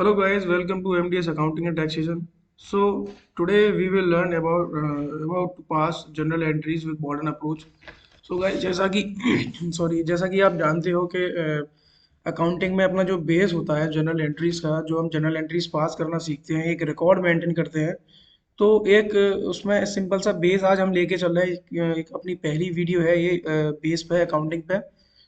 Hello guys, welcome to MDS Accounting and Taxation. So today we will learn about to pass journal entries with modern approach. So guys, जैसा कि जैसा कि आप जानते हो कि अकाउंटिंग में अपना जो बेस होता है जनरल एंट्रीज का, जो हम जनरल एंट्रीज पास करना सीखते हैं, एक रिकॉर्ड मेंटेन करते हैं। तो एक उसमें सिंपल सा बेस आज हम लेके चल रहे हैं। एक अपनी पहली वीडियो है ये बेस पे अकाउंटिंग पे।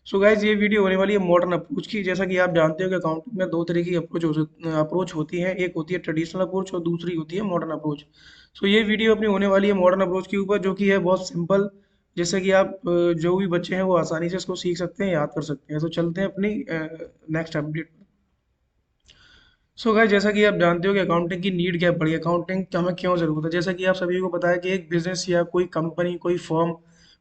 सो गाइज ये वीडियो होने वाली है मॉडर्न अप्रोच की। जैसा कि आप जानते हो कि अकाउंटिंग में दो तरह की अप्रोच होती है। एक होती है ट्रेडिशनल अप्रोच और दूसरी होती है मॉडर्न अप्रोच। सो ये वीडियो अपनी होने वाली है मॉडर्न अप्रोच के ऊपर, जो कि है बहुत सिंपल। जैसे कि आप जो भी बच्चे हैं वो आसानी से इसको सीख सकते हैं, याद कर सकते हैं। तो चलते हैं अपनी नेक्स्ट अपडेट। सो गाइस, जैसा कि आप जानते हो कि अकाउंटिंग की नीड क्या पड़ी, अकाउंटिंग का हमें क्यों जरूरत है। जैसा कि आप सभी को पता है कि एक बिजनेस या कोई कंपनी, कोई फर्म,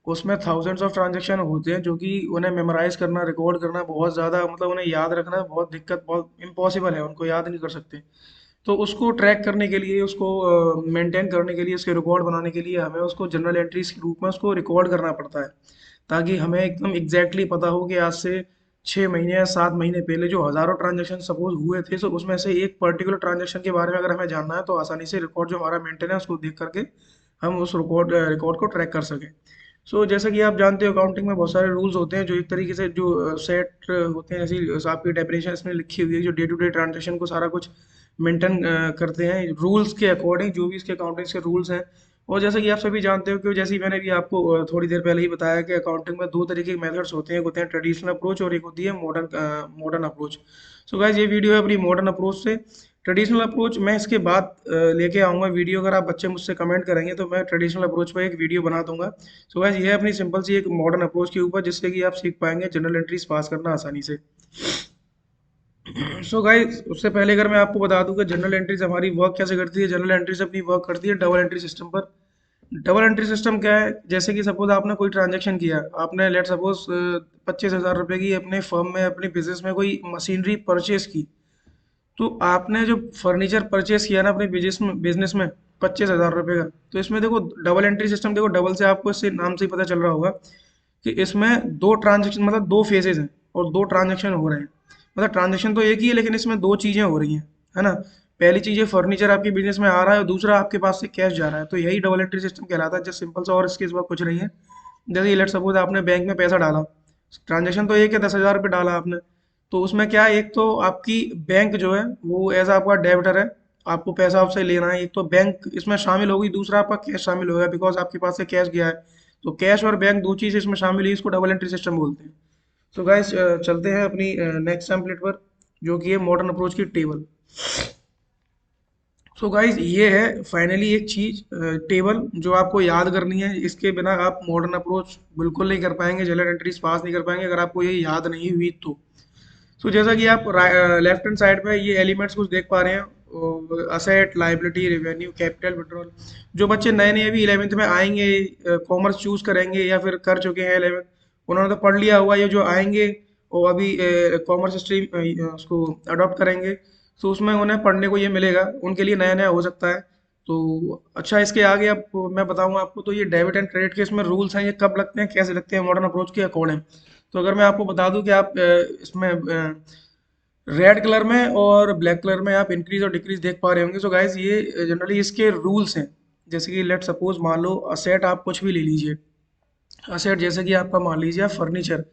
उसमें थाउजेंड्स ऑफ ट्रांजैक्शन होते हैं, जो कि उन्हें मेमोराइज करना, रिकॉर्ड करना बहुत ज़्यादा, मतलब उन्हें याद रखना बहुत दिक्कत, बहुत इम्पॉसिबल है, उनको याद नहीं कर सकते। तो उसको ट्रैक करने के लिए, उसको मेंटेन करने के लिए, उसके रिकॉर्ड बनाने के लिए हमें उसको जनरल एंट्रीज के रूप में उसको रिकॉर्ड करना पड़ता है, ताकि हमें एकदम एग्जैक्टली पता हो कि आज से 6 महीने या 7 महीने पहले जो हज़ारों ट्रांजेक्शन सपोज हुए थे, तो उसमें से एक पर्टिकुलर ट्रांजेक्शन के बारे में अगर हमें जानना है तो आसानी से रिकॉर्ड जो हमारा मेंटेन है उसको देख करके हम उस रिकॉर्ड को ट्रैक कर सकें। सो जैसा कि आप जानते हो अकाउंटिंग में बहुत सारे रूल्स होते हैं, जो एक तरीके से जो सेट होते हैं, जैसी आपकी डेफिनेशन इसमें लिखी हुई है, जो डे टू डे ट्रांजेक्शन को सारा कुछ मेंटेन करते हैं रूल्स के अकॉर्डिंग, जो भी इसके अकाउंटिंग के रूल्स हैं। और जैसा कि आप सभी जानते हो कि जैसे ही मैंने भी आपको थोड़ी देर पहले ही बताया कि अकाउंटिंग में दो तरीके के मेथड्स होते हैं, एक होते हैं ट्रेडिशनल अप्रोच और एक होती है मॉडर्न अप्रोच। सो गाइस, ये वीडियो है अपनी मॉडर्न अप्रोच से। ट्रेडिशनल अप्रोच मैं इसके बाद लेके आऊँगा वीडियो। अगर आप बच्चे मुझसे कमेंट करेंगे तो मैं ट्रेडिशनल अप्रोच पर एक वीडियो बना दूंगा। सो गाइस, ये है अपनी सिंपल सी एक मॉडर्न अप्रोच के ऊपर, जिससे कि आप सीख पाएंगे जनरल एंट्रीज पास करना आसानी से। सो गाइस, उससे पहले अगर मैं आपको बता दूं कि जनरल एंट्रीज हमारी वर्क कैसे करती है। जनरल एंट्रीज अपनी वर्क करती है डबल एंट्री सिस्टम पर। डबल एंट्री सिस्टम क्या है? जैसे कि सपोज आपने कोई ट्रांजेक्शन किया, आपने लेट सपोज 25,000 रुपए की अपने फर्म में, अपने बिजनेस में कोई मशीनरी परचेज की। तो आपने जो फर्नीचर परचेज किया ना अपने बिजनेस में 25,000 रुपये का, तो इसमें देखो डबल एंट्री सिस्टम, देखो डबल से आपको इससे नाम से ही पता चल रहा होगा कि इसमें दो ट्रांजेक्शन, मतलब दो फेजेज हैं और दो ट्रांजेक्शन हो रहे हैं। मतलब ट्रांजेक्शन तो एक ही है, लेकिन इसमें दो चीजें हो रही हैं, है ना। पहली चीज है फर्नीचर आपके बिजनेस में आ रहा है, और दूसरा आपके पास से कैश जा रहा है। तो यही डबल एंट्री सिस्टम कहलाता है। जस्ट सिंपल सा, और इसके सिवा कुछ नहीं है। जैसे लेट सपोज आपने बैंक में पैसा डाला, ट्रांजेक्शन तो एक है, 10,000 रुपये डाला आपने। तो उसमें क्या है, एक तो आपकी बैंक जो है वो एज आपका डेबिटर है, आपको पैसा आपसे लेना है। एक तो बैंक इसमें शामिल होगी, दूसरा आपका कैश शामिल होगा, बिकॉज आपके पास से कैश गया है। तो कैश और बैंक दो चीज इसमें शामिल है, इसको डबल एंट्री सिस्टम बोलते हैं। सो गाइस, चलते हैं अपनी नेक्स्ट टेम्पलेट पर, जो कि है मॉडर्न अप्रोच की टेबल। सो गाइज, ये है फाइनली एक चीज, टेबल जो आपको याद करनी है। इसके बिना आप मॉडर्न अप्रोच बिल्कुल नहीं कर पाएंगे, जनरल एंट्रीज पास नहीं कर पाएंगे, अगर आपको ये याद नहीं हुई तो। सो जैसा कि आप लेफ्ट हैंड साइड पे ये एलिमेंट्स कुछ देख पा रहे हैं, asset, liability, revenue, capital, withdrawal. जो बच्चे नए नए अभी 11th में आएंगे, कॉमर्स चूज करेंगे या फिर कर चुके हैं 11th, उन्होंने तो पढ़ लिया हुआ। ये जो आएंगे वो अभी कॉमर्स स्ट्रीम उसको अडॉप्ट करेंगे, तो उसमें उन्हें पढ़ने को ये मिलेगा, उनके लिए नया नया हो सकता है। तो अच्छा, इसके आगे आप मैं बताऊंगा आपको। तो ये डेबिट एंड क्रेडिट के इसमें रूल्स हैं, ये कब लगते हैं, कैसे लगते हैं मॉडर्न अप्रोच के अकॉर्डिंग। तो अगर मैं आपको बता दूं कि आप इसमें रेड कलर में और ब्लैक कलर में आप इंक्रीज और डिक्रीज देख पा रहे होंगे। सो गाइस, ये जनरली इसके रूल्स हैं। जैसे कि लेट सपोज मान लो असेट आप कुछ भी ले लीजिए। असेट जैसे कि आपका मान लीजिए फर्नीचर।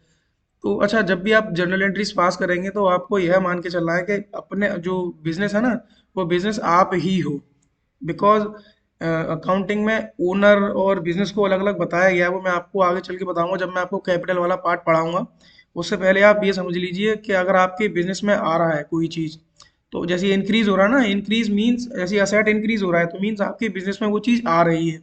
तो अच्छा, जब भी आप जर्नल एंट्रीज पास करेंगे तो आपको यह मान के चलना है कि अपने जो बिजनेस है ना, वो बिजनेस आप ही हो। बिकॉज अकाउंटिंग में ओनर और बिजनेस को अलग अलग बताया गया है, वो मैं आपको आगे चल के बताऊंगा जब मैं आपको कैपिटल वाला पार्ट पढ़ाऊंगा। उससे पहले आप ये समझ लीजिए कि अगर आपके बिजनेस में आ रहा है कोई चीज़, तो जैसे इंक्रीज हो रहा है ना, इंक्रीज मीन्स ऐसी असेट इंक्रीज हो रहा है, तो मीन्स आपके बिजनेस में वो चीज़ आ रही है।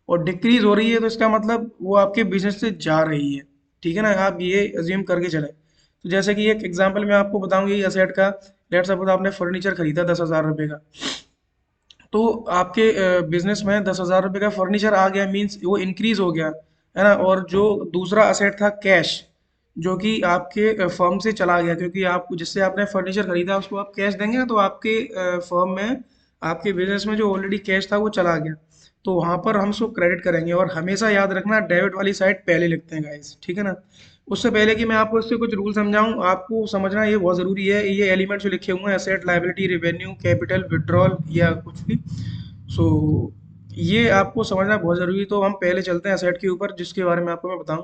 और डिक्रीज हो रही है तो इसका मतलब वो आपके बिजनेस से जा रही है। ठीक है ना, आप ये अज्यूम करके चले। तो जैसे कि एक एग्जांपल मैं आपको बताऊंगी ये असेट का। लेट सपोज आपने फर्नीचर खरीदा 10,000 रुपये का। तो आपके बिजनेस में 10,000 रुपये का फर्नीचर आ गया, मीन्स वो इंक्रीज हो गया, है ना। और जो दूसरा असेट था कैश, जो कि आपके फर्म से चला गया, क्योंकि आप जिससे आपने फर्नीचर खरीदा उसको आप कैश देंगे ना, तो आपके फर्म में, आपके बिजनेस में जो ऑलरेडी कैश था वो चला गया। तो वहां पर हम उसको क्रेडिट करेंगे, और हमेशा याद रखना डेबिट वाली साइड पहले लिखते हैं गाइस, ठीक है ना। उससे पहले कि मैं आपको इससे कुछ रूल समझाऊं, आपको समझना ये बहुत ज़रूरी है, ये एलिमेंट जो लिखे हुए हैं asset, liability, revenue, capital, withdrawal या कुछ भी। सो ये आपको समझना बहुत ज़रूरी है। तो हम पहले चलते हैं एसेट के ऊपर, जिसके बारे में आपको मैं बताऊं।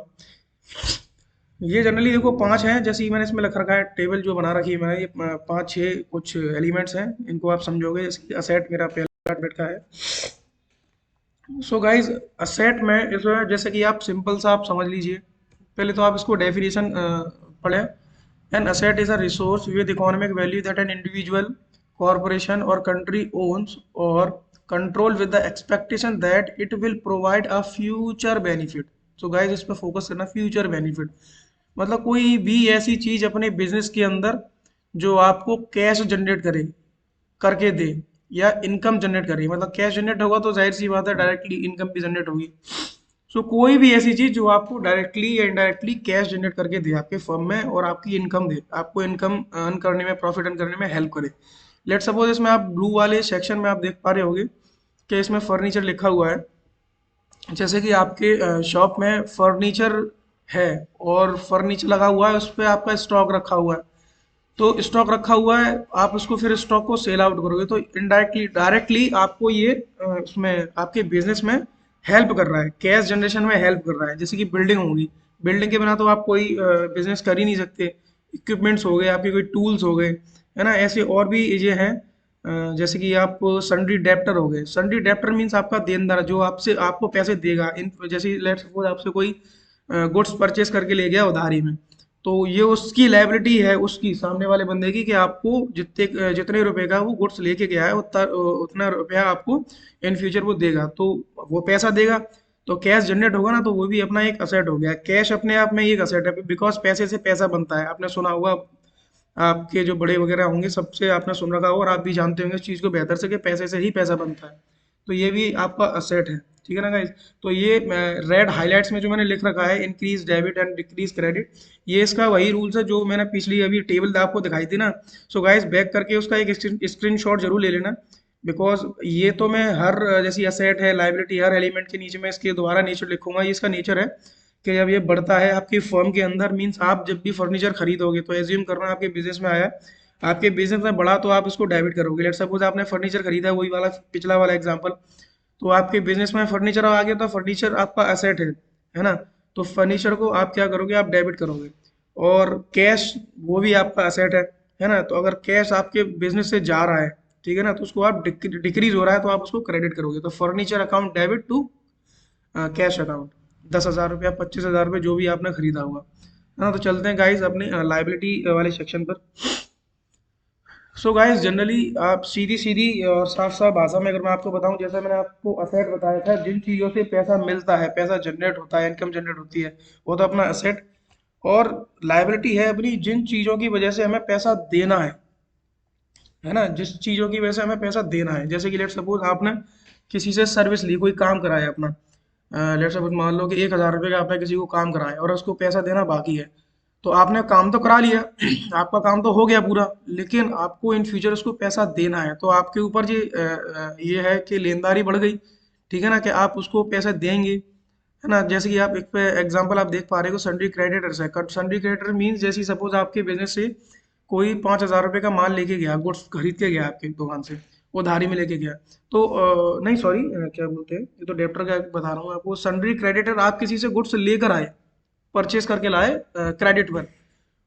ये जनरली देखो पांच हैं, जैसे ही मैंने इसमें लिख रखा है, टेबल जो बना रखी है मैंने, ये पांच छह कुछ एलिमेंट्स हैं, इनको आप समझोगे। जैसे असेट मेरा पहला मिनट का है। सो गाइज, असेट में इसमें जैसे कि आप सिंपल सा आप समझ लीजिए, पहले तो आप इसको डेफिनेशन पढ़ें। An asset is a resource with economic value that an individual, corporation और कंट्री ओन्स और control with the expectation that it will provide a future benefit. So guys, इस पर फोकस करना, फ्यूचर बेनिफिट। मतलब कोई भी ऐसी चीज अपने बिजनेस के अंदर जो आपको कैश जनरेट करे, करके दे, या इनकम जनरेट कर रही है। मतलब कैश जनरेट होगा तो जाहिर सी बात है डायरेक्टली इनकम भी जनरेट होगी। सो कोई भी ऐसी चीज जो आपको डायरेक्टली या इनडायरेक्टली कैश जनरेट करके दे आपके फर्म में, और आपकी इनकम दे, आपको इनकम अर्न करने में, प्रॉफिट अर्न करने में हेल्प करे। लेट सपोज इसमें आप ब्लू वाले सेक्शन में आप देख पा रहे होगे कि इसमें फर्नीचर लिखा हुआ है। जैसे कि आपके शॉप में फर्नीचर है, और फर्नीचर लगा हुआ है, उस पर आपका स्टॉक रखा हुआ है। तो स्टॉक रखा हुआ है, आप उसको फिर स्टॉक को सेल आउट करोगे तो इनडायरेक्टली डायरेक्टली आपको ये उसमें आपके बिजनेस में हेल्प कर रहा है, कैश जनरेशन में हेल्प कर रहा है। जैसे कि बिल्डिंग होगी, बिल्डिंग के बिना तो आप कोई बिजनेस कर ही नहीं सकते। इक्विपमेंट्स हो गए, आपके कोई टूल्स हो गए, है ना, ऐसे और भी ये हैं। जैसे कि आप सन्ड्री डेप्टर हो गए। सन्ड्री डेप्टर मीन्स आपका देनदार, जो आपसे आपको पैसे देगा। इन जैसे लेट सपोज आपसे कोई गुड्स परचेस करके ले गया उधारी में, तो ये उसकी लायबिलिटी है, उसकी सामने वाले बंदे की, कि आपको जितने जितने रुपए का वो गुड्स लेके गया है, उतना उतना रुपया आपको इन फ्यूचर वो देगा। तो वो पैसा देगा, तो कैश जनरेट होगा ना, तो वो भी अपना एक असेट हो गया। कैश अपने आप में एक असेट है, बिकॉज पैसे से पैसा बनता है। आपने सुना होगा, आपके जो बड़े वगैरह होंगे सबसे आपने सुन रखा होगा, और आप भी जानते होंगे इस चीज़ को बेहतर से, कि पैसे से ही पैसा बनता है। तो ये भी आपका असेट है, ठीक है ना गाइज। तो ये रेड हाइलाइट्स में जो मैंने लिख रखा है, increase debit and decrease credit, ये इसका वही रूल्स है जो मैंने पिछली अभी टेबल आपको दिखाई थी ना। सो गाइज, बैक करके उसका एक स्क्रीनशॉट जरूर ले लेना, बिकॉज ये तो मैं हर जैसी असेट है, लाइबिलिटी, हर एलिमेंट के नीचे मैं इसके दोबारा नेचर लिखूंगा। ये इसका नेचर है कि जब ये बढ़ता है आपकी फर्म के अंदर, मीन्स आप जब भी फर्नीचर खरीदोगे, तो एज्यूम करना आपके बिजनेस में आया, आपके बिजनेस में बढ़ा, तो आप इसको डेबिट करोगे। लेट सपोज आपने फर्नीचर खरीदा, वही वाला पिछला वाला एग्जांपल, तो आपके बिजनेस में फर्नीचर आ गया, तो फर्नीचर आपका एसेट है ना। तो फर्नीचर को आप क्या करोगे, आप डेबिट करोगे। और कैश, वो भी आपका एसेट है ना। तो अगर कैश आपके बिजनेस से जा रहा है, ठीक है ना, तो उसको आप डिक्रीज हो रहा है, तो आप उसको क्रेडिट करोगे। तो furniture account debit to cash account, 10,000 रुपया, 25,000 रुपये, जो भी आपने खरीदा हुआ, है ना। तो चलते हैं गाइज अपने लाइबिलिटी वाले सेक्शन पर। सो गाइस, जनरली आप सीधी सीधी और साफ साफ भाषा में अगर मैं आपको बताऊं, जैसा मैंने आपको असेट बताया था, जिन चीज़ों से पैसा मिलता है, पैसा जनरेट होता है, इनकम जनरेट होती है, वो तो अपना असेट। और लाइबिलिटी है अपनी जिन चीज़ों की वजह से हमें पैसा देना है ना, जिस चीज़ों की वजह से हमें पैसा देना है। जैसे कि लेट सपोज आपने किसी से सर्विस ली, कोई काम कराया अपना, लेट सपोज मान लो कि 1,000 रुपये का आपने किसी को काम कराया, और उसको पैसा देना बाकी है। तो आपने काम तो करा लिया, आपका काम तो हो गया पूरा, लेकिन आपको इन फ्यूचर उसको पैसा देना है। तो आपके ऊपर ये है कि लेनदारी बढ़ गई, ठीक है ना, कि आप उसको पैसा देंगे, है ना। जैसे कि आप एक एग्जांपल आप देख पा रहे हो, सन्ड्री क्रेडिटर्स है। सन्ड्री क्रेडिटर मीन्स, जैसे सपोज आपके बिजनेस से कोई 5,000 रुपये का माल लेके गया, गुड्स खरीद के गया आपके दुकान से, उधारी में लेके गया। तो नहीं सॉरी, क्या बोलते हैं, ये तो डेप्टर का बता रहा हूँ आपको। सन्ड्री क्रेडिटर, आप किसी से गुड्स लेकर आए, परचेस करके लाए क्रेडिट पर,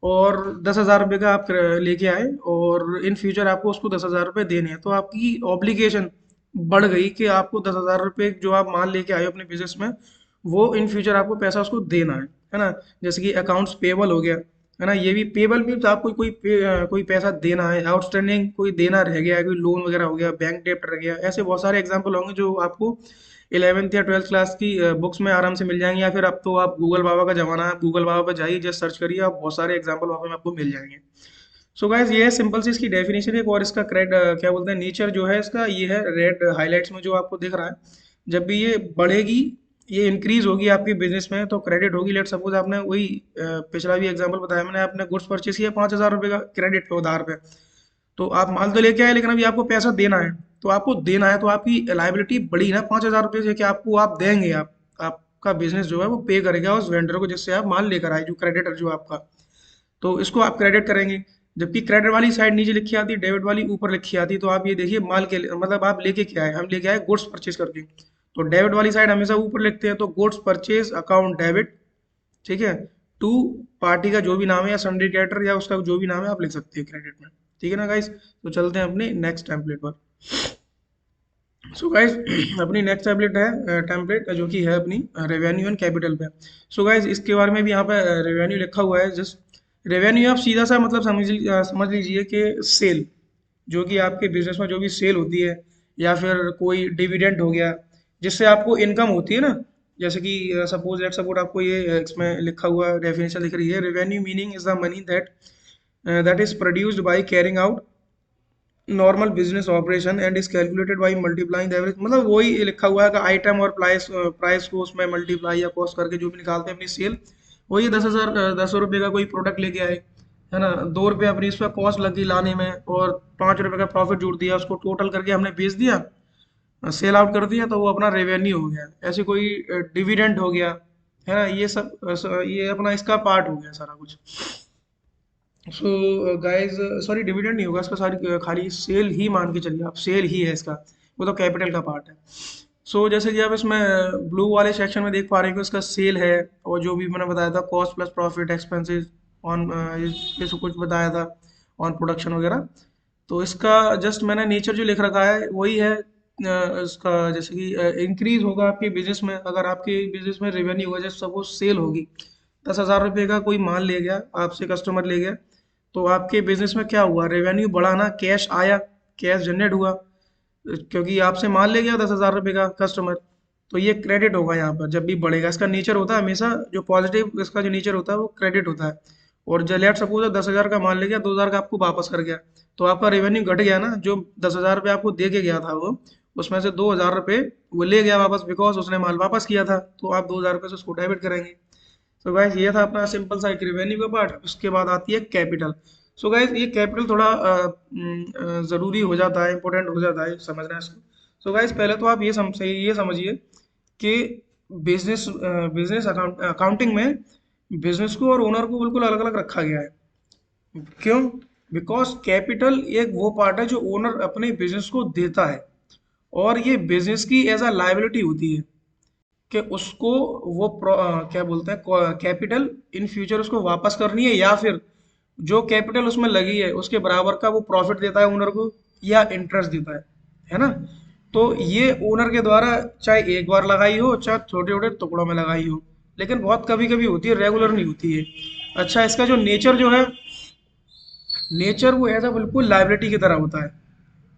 और 10,000 रुपये का आप लेके आए, और इन फ्यूचर आपको उसको 10,000 रुपये देने हैं। तो आपकी ऑब्लिगेशन बढ़ गई कि आपको 10,000 रुपये जो आप माल लेके आए हो अपने बिजनेस में, वो इन फ्यूचर आपको पैसा उसको देना है ना। जैसे कि अकाउंट्स पेबल हो गया, है ना। ये भी पेबल मीन्स आपको कोई पैसा देना है, आउटस्टैंडिंग कोई देना रह गया है, कोई लोन वगैरह हो गया, बैंक डेप्ट रह गया। ऐसे बहुत सारे एग्जाम्पल होंगे जो आपको 11th या 12th क्लास की बुक्स में आराम से मिल जाएंगे, या फिर अब तो आप गूगल बाबा का जमाना है, गूगल बाबा पर जाइए, जस्ट सर्च करिए, आप बहुत सारे एग्जाम्पल वहाँ पे आपको मिल जाएंगे। सो गाइस, ये है सिंपल सी इसकी डेफिनेशन है। और इसका क्या बोलते हैं, नेचर जो है इसका, ये है रेड हाईलाइट्स में जो आपको दिख रहा है। जब भी ये बढ़ेगी, ये इंक्रीज होगी आपके बिजनेस में, तो क्रेडिट होगी। लेट सपोज आपने वही पिछला भी एग्जांपल बताया मैंने, आपने गुड्स परचेस किया 5,000 रुपये का क्रेडिट पे, उधार पे। तो आप माल तो लेके आए, लेकिन अभी आपको पैसा देना है। तो आपको देना है, तो आपकी लाइबिलिटी बढ़ी ना 5,000 रुपये से, कि आपको आप देंगे, आप आपका बिजनेस जो है वो पे करेगा उस वेंडर को जिससे आप माल लेकर आए, जो क्रेडिटर जो आपका, तो इसको आप क्रेडिट करेंगे। जबकि क्रेडिट वाली साइड नीचे लिखी आती है, डेबिट वाली ऊपर लिखी आती है। तो आप ये देखिए माल के मतलब आप लेके क्या आए, हम लेके आए गुड्स परचेज करके, तो डेबिट वाली साइड हमेशा ऊपर लिखते हैं, तो गुड्स परचेज अकाउंट डेबिट, ठीक है, टू पार्टी का जो भी नाम है या सिंडिकेटर या उसका जो भी नाम है आप लिख सकते हैं क्रेडिट में। ठीक है ना गाइस, तो चलते हैं अपने नेक्स्ट टेम्पलेट पर। सो गाइस अपनी नेक्स्ट टेम्पलेट है टेम्पलेट जो कि है अपनी रेवेन्यू एंड कैपिटल पे। सो गाइस इसके बारे में भी यहाँ पे रेवेन्यू लिखा हुआ है। जस्ट रेवेन्यू आप सीधा सा मतलब समझ लीजिए कि सेल, जो कि आपके बिजनेस में जो भी सेल होती है, या फिर कोई डिविडेंड हो गया जिससे आपको इनकम होती है ना। जैसे कि सपोज लेट सपोर्ट आपको ये इसमें लिखा हुआ डेफिनेशन दिख रही है, revenue meaning is the money that is produced by carrying out normal business operation and is calculated by multiplying the average. मतलब वही लिखा हुआ है कि आइटम और प्राइस प्राइस को उसमें मल्टीप्लाई या कॉस्ट करके जो भी निकालते हैं अपनी सेल, वही 10,000 10 रुपये का कोई प्रोडक्ट लेके आए, है ना, 2 रुपये अपनी इस पर कॉस्ट लगी लाने में और 5 रुपये का प्रॉफिट जोड़ दिया, उसको टोटल करके हमने बेच दिया, सेल आउट कर दिया, तो वो अपना रेवेन्यू हो गया। ऐसे कोई डिविडेंड हो गया, है ना, ये सब ये अपना इसका पार्ट हो गया सारा कुछ। सो गाइज सॉरी डिविडेंड नहीं होगा इसका, सारी खाली सेल ही मान के चलिए आप, सेल ही है इसका, वो तो कैपिटल का पार्ट है। सो जैसे कि आप इसमें ब्लू वाले सेक्शन में देख पा रहे हो कि इसका सेल है, और जो भी मैंने बताया था cost plus profit expenses on, ये सब कुछ बताया था ऑन प्रोडक्शन वगैरह। तो इसका जस्ट मैंने नेचर जो लिख रखा है वही है इसका, जैसे कि इंक्रीज होगा आपके बिजनेस में, अगर आपके बिजनेस में रेवेन्यू होगा, जैसे सपोज सेल होगी, 10,000 रुपये का कोई माल ले गया आपसे, कस्टमर ले गया, तो आपके बिजनेस में क्या हुआ, रेवेन्यू बढ़ा ना, कैश आया, कैश जनरेट हुआ, क्योंकि आपसे माल ले गया 10,000 रुपये का कस्टमर, तो ये क्रेडिट होगा यहाँ पर जब भी बढ़ेगा। इसका नेचर होता है हमेशा जो पॉजिटिव, इसका जो नेचर होता है वो क्रेडिट होता है। और जो लेट सपोज 10,000 का माल ले गया, 2,000 का आपको वापस कर गया, तो आपका रेवेन्यू घट गया ना, जो 10,000 रुपये आपको दे के गया था वो, उसमें से 2,000 रुपये वो ले गया वापस, बिकॉज उसने माल वापस किया था, तो आप 2,000 रुपये से उसको डेबिट करेंगे। सो गाइस ये था अपना सिंपल सा एक रेवेन्यू का पार्ट। उसके बाद आती है कैपिटल। सो गाइस ये कैपिटल थोड़ा ज़रूरी हो जाता है, इंपॉर्टेंट हो जाता है समझना इसको। सो गाइस पहले तो आप ये समझिए कि बिजनेस बिजनेस अकाउंटिंग में बिजनेस को और ओनर को बिल्कुल अलग अलग रखा गया है। क्यों? बिकॉज कैपिटल एक वो पार्ट है जो ओनर अपने बिजनेस को देता है, और ये बिजनेस की एज अ लाइबिलिटी होती है कि उसको वो क्या बोलते हैं कैपिटल इन फ्यूचर उसको वापस करनी है, या फिर जो कैपिटल उसमें लगी है उसके बराबर का वो प्रॉफिट देता है ओनर को, या इंटरेस्ट देता है ना। तो ये ओनर के द्वारा चाहे एक बार लगाई हो, चाहे छोटे छोटे टुकड़ों में लगाई हो, लेकिन बहुत कभी कभी होती है, रेगुलर नहीं होती है। अच्छा इसका जो नेचर जो है, नेचर वो ऐसा बिल्कुल लाइबिलिटी की तरह होता है।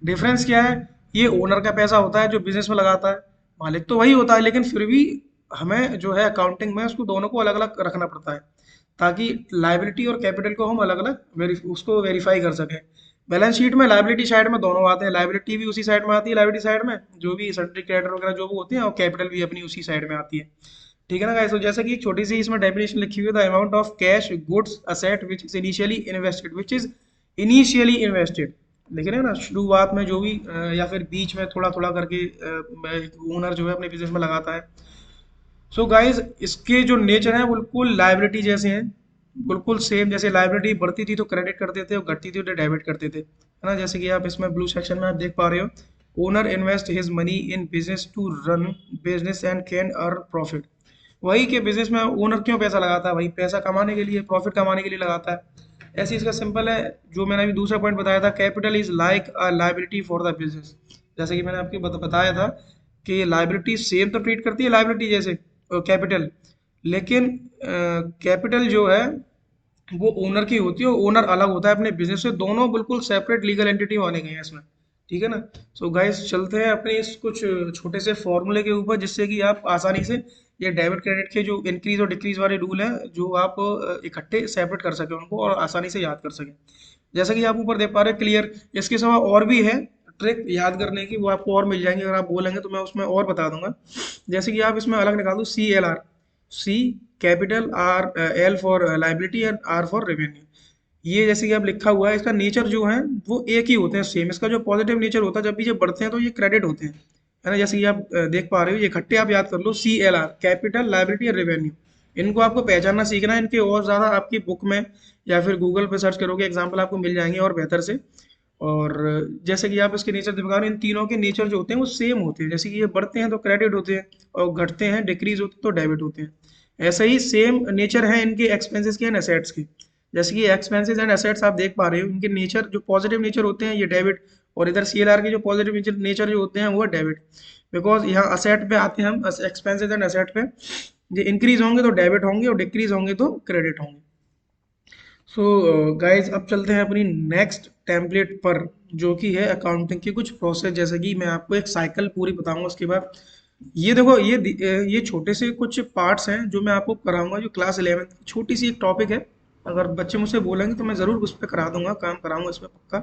डिफरेंस क्या है, ये ओनर का पैसा होता है जो बिजनेस में लगाता है, मालिक तो वही होता है, लेकिन फिर भी हमें जो है अकाउंटिंग में उसको दोनों को अलग अलग रखना पड़ता है, ताकि लाइबिलिटी और कैपिटल को हम अलग अलग उसको वेरीफाई कर सकें। बैलेंस शीट में लाइबिलिटी साइड में दोनों आते हैं, लाइबिलिटी भी उसी साइड में आती है, लाइबिलिटी साइड में जो भी सर्टिफिकेट क्रेडिटर वगैरह जो भी होते हैं, और कैपिटल भी अपनी उसी साइड में आती है। ठीक है ना गाइस, तो जैसे कि एक छोटी सी इसमें डेफिनेशन लिखी हुई है, the amount of cash goods asset which is initially invested, लेकिन है ना शुरुआत में जो भी या फिर बीच में थोड़ा थोड़ा करके ओनर जो है अपने बिजनेस में लगाता है। सो गाइस इसके जो नेचर है बिल्कुल लाइबिलिटी जैसे हैं, बिल्कुल सेम, जैसे लाइबिलिटी बढ़ती थी तो क्रेडिट करते थे और घटती थी तो डेबिट करते थे, है ना। जैसे कि आप इसमें ब्लू सेक्शन में आप देख पा रहे हो, owner invest his money in business to run business and can earn profit. वही के बिजनेस में ओनर क्यों पैसा लगाता है, वही पैसा कमाने के लिए, प्रॉफिट कमाने के लिए लगाता है। ऐसे इसका सिंपल है, जो मैंने अभी दूसरा पॉइंट बताया था, capital is like a liability for the business. जैसे कि मैंने आपको बताया था कि लाइबिलिटी सेम तो ट्रीट करती है लाइबिलिटी जैसे कैपिटल, लेकिन कैपिटल जो है वो ओनर की होती है, ओनर अलग होता है अपने बिजनेस से, दोनों बिल्कुल सेपरेट लीगल एंटिटी माने गए हैं इसमें। ठीक है ना। सो गाइस चलते हैं अपने इस कुछ छोटे से फॉर्मूले के ऊपर, जिससे कि आप आसानी से ये डेबिट क्रेडिट के जो इंक्रीज और डिक्रीज वाले रूल हैं, जो आप इकट्ठे सेपरेट कर सकें उनको, और आसानी से याद कर सकें। जैसा कि आप ऊपर देख पा रहे हैं क्लियर, इसके सिवा और भी है ट्रिक याद करने की, वो आपको और मिल जाएंगे, अगर आप बोलेंगे तो मैं उसमें और बता दूंगा। जैसे कि आप इसमें अलग निकाल दो, CLR, C capital, R L for liability and R for revenue. ये जैसे कि अब लिखा हुआ है, इसका नेचर जो है वो एक ही होते हैं सेम। इसका जो पॉजिटिव नेचर होता है, जब भी ये बढ़ते हैं तो ये क्रेडिट होते हैं, है ना। जैसे कि आप देख पा रहे हो, ये इकट्ठे आप याद कर लो, CLR, कैपिटल, लायबिलिटी और रेवेन्यू। इनको आपको पहचानना सीखना है। इनके और ज़्यादा आपकी बुक में या फिर गूगल पे सर्च करोगे, एग्जाम्पल आपको मिल जाएंगे और बेहतर से। और जैसे कि आप इसके नेचर दिखा रहे हो, इन तीनों के नेचर जो होते हैं वो सेम होते हैं। जैसे कि ये बढ़ते हैं तो क्रेडिट होते हैं, और घटते हैं, डिक्रीज होते हैं तो डेबिट होते हैं। ऐसे ही सेम नेचर है इनके एक्सपेंसेस के एंड एसेट्स के। जैसे कि एक्सपेंसेस एंड एसेट्स आप देख पा रहे हो, इनके नेचर जो पॉजिटिव नेचर होते हैं ये डेबिट, और इधर CLR के जो पॉजिटिव नेचर जो होते हैं वो डेबिट। बिकॉज यहाँ असेट पे आते हैं हम, एक्सपेंसेस एंड एसेट पे। ये इंक्रीज होंगे तो डेबिट होंगे और डिक्रीज होंगे तो क्रेडिट होंगे। सो गाइज अब चलते हैं अपनी नेक्स्ट टेम्पलेट पर, जो कि है अकाउंटिंग की कुछ प्रोसेस। जैसे कि मैं आपको एक साइकिल पूरी बताऊंगा, उसके बाद ये देखो, ये छोटे से कुछ पार्ट्स हैं जो मैं आपको कराऊंगा, जो क्लास 11 छोटी सी एक टॉपिक है। अगर बच्चे मुझसे बोलेंगे तो मैं ज़रूर उस पर करा दूंगा, काम कराऊंगा इस पर पक्का।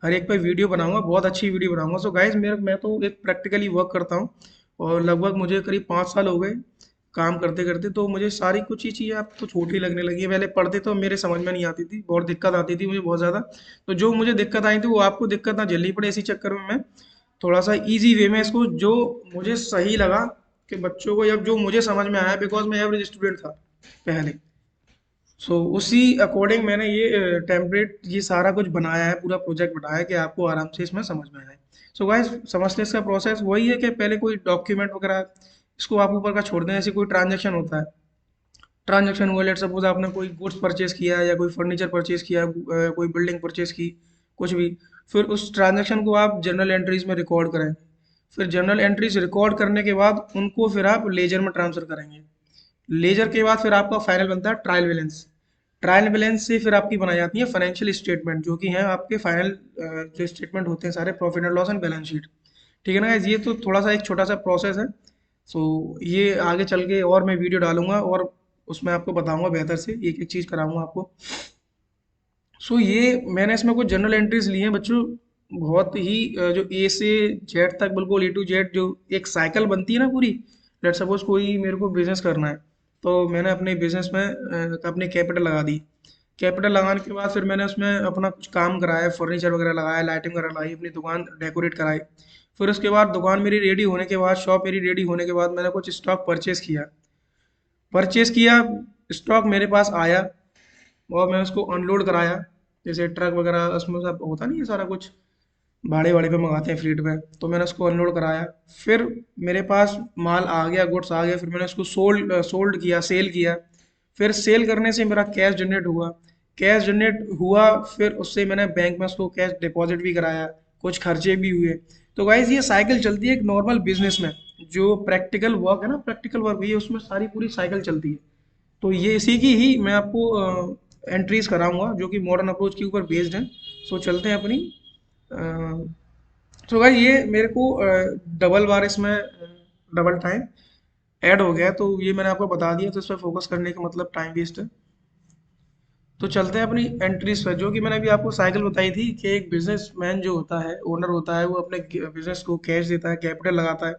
हर एक पे वीडियो बनाऊंगा, बहुत अच्छी वीडियो बनाऊंगा। सो गाइज मैं तो एक प्रैक्टिकली वर्क करता हूँ, और लगभग मुझे करीब 5 साल हो गए काम करते करते। तो मुझे सारी कुछ ही चीज़ें अब तो छोटी लगने लगी है। पहले पढ़ते तो मेरे समझ में नहीं आती थी, बहुत दिक्कत आती थी मुझे बहुत ज़्यादा। तो जो मुझे दिक्कत आई थी वो आपको दिक्कत ना झेलनी पड़े, इसी चक्कर में मैं थोड़ा सा इजी वे में इसको, जो मुझे सही लगा कि बच्चों को, या जो मुझे समझ में आया, बिकॉज मैं एवरेज स्टूडेंट था पहले। सो उसी अकॉर्डिंग मैंने ये टेम्पलेट, ये सारा कुछ बनाया है, पूरा प्रोजेक्ट बनाया है कि आपको आराम से इसमें समझ में आए। सो गाइस, समझते इसका प्रोसेस वही है कि पहले कोई डॉक्यूमेंट वगैरह, इसको आप ऊपर का छोड़ दें। ऐसे कोई ट्रांजेक्शन होता है, ट्रांजेक्शन हुआ, लेट सपोज आपने कोई गुड्स परचेज किया या कोई फर्नीचर परचेज किया, कोई बिल्डिंग परचेज की, कुछ भी। फिर उस ट्रांजेक्शन को आप जर्नल एंट्रीज में रिकॉर्ड करें। फिर जर्नल एंट्रीज रिकॉर्ड करने के बाद उनको फिर आप लेजर में ट्रांसफर करेंगे। लेजर के बाद फिर आपका फाइनल बनता है ट्रायल बैलेंस। ट्रायल बैलेंस से फिर आपकी बनाई जाती है फाइनेंशियल स्टेटमेंट, जो कि हैं आपके फाइनल जो स्टेटमेंट होते हैं सारे, profit and loss and balance sheet. ठीक है ना guys? ये तो थोड़ा सा एक छोटा सा प्रोसेस है। सो ये आगे चल के और मैं वीडियो डालूंगा, और उसमें आपको बताऊंगा बेहतर से, एक एक चीज़ कराऊंगा आपको। सो ये मैंने इसमें कुछ जनरल एंट्रीज ली हैं बच्चों, बहुत ही जो A से Z तक, बिल्कुल A to Z, जो एक साइकिल बनती है ना पूरी। लेट सपोज कोई मेरे को बिजनेस करना है, तो मैंने अपने बिजनेस में अपने कैपिटल लगा दी। कैपिटल लगाने के बाद फिर मैंने उसमें अपना कुछ काम कराया, फर्नीचर वगैरह लगाया, लाइटिंग वगैरह लगाई, अपनी दुकान डेकोरेट कराई। फिर उसके बाद दुकान मेरी रेडी होने के बाद, शॉप मेरी रेडी होने के बाद, मैंने कुछ स्टॉक परचेस किया। स्टॉक मेरे पास आया, और मैं उसको अनलोड कराया। जैसे ट्रक वगैरह उसमें सब होता नहीं है, सारा कुछ भाड़े वाड़े पे मंगाते हैं, फ्लीट पे। तो मैंने उसको अनलोड कराया। फिर मेरे पास माल आ गया, गुड्स आ गया, फिर मैंने उसको सोल्ड सोल्ड किया, सेल किया। फिर सेल करने से मेरा कैश जनरेट हुआ। कैश जनरेट हुआ, फिर उससे मैंने बैंक में उसको कैश डिपॉजिट भी कराया, कुछ खर्चे भी हुए। तो गाइज ये साइकिल चलती है एक नॉर्मल बिजनेस में। जो प्रैक्टिकल वर्क है ना, प्रैक्टिकल वर्क, ये उसमें सारी पूरी साइकिल चलती है। तो ये इसी की ही मैं आपको एंट्रीज कराऊंगा, जो कि मॉडर्न अप्रोच के ऊपर बेस्ड है। सो चलते हैं अपनी। तो भाई ये मेरे को डबल बार इसमें डबल टाइम ऐड हो गया, तो ये मैंने आपको बता दिया, तो इस पर फोकस करने का मतलब टाइम वेस्ट है। तो चलते हैं अपनी एंट्रीज पर, जो कि मैंने अभी आपको साइकिल बताई थी कि एक बिजनेसमैन जो होता है, ओनर होता है, वो अपने बिजनेस को कैश देता है, कैपिटल लगाता है,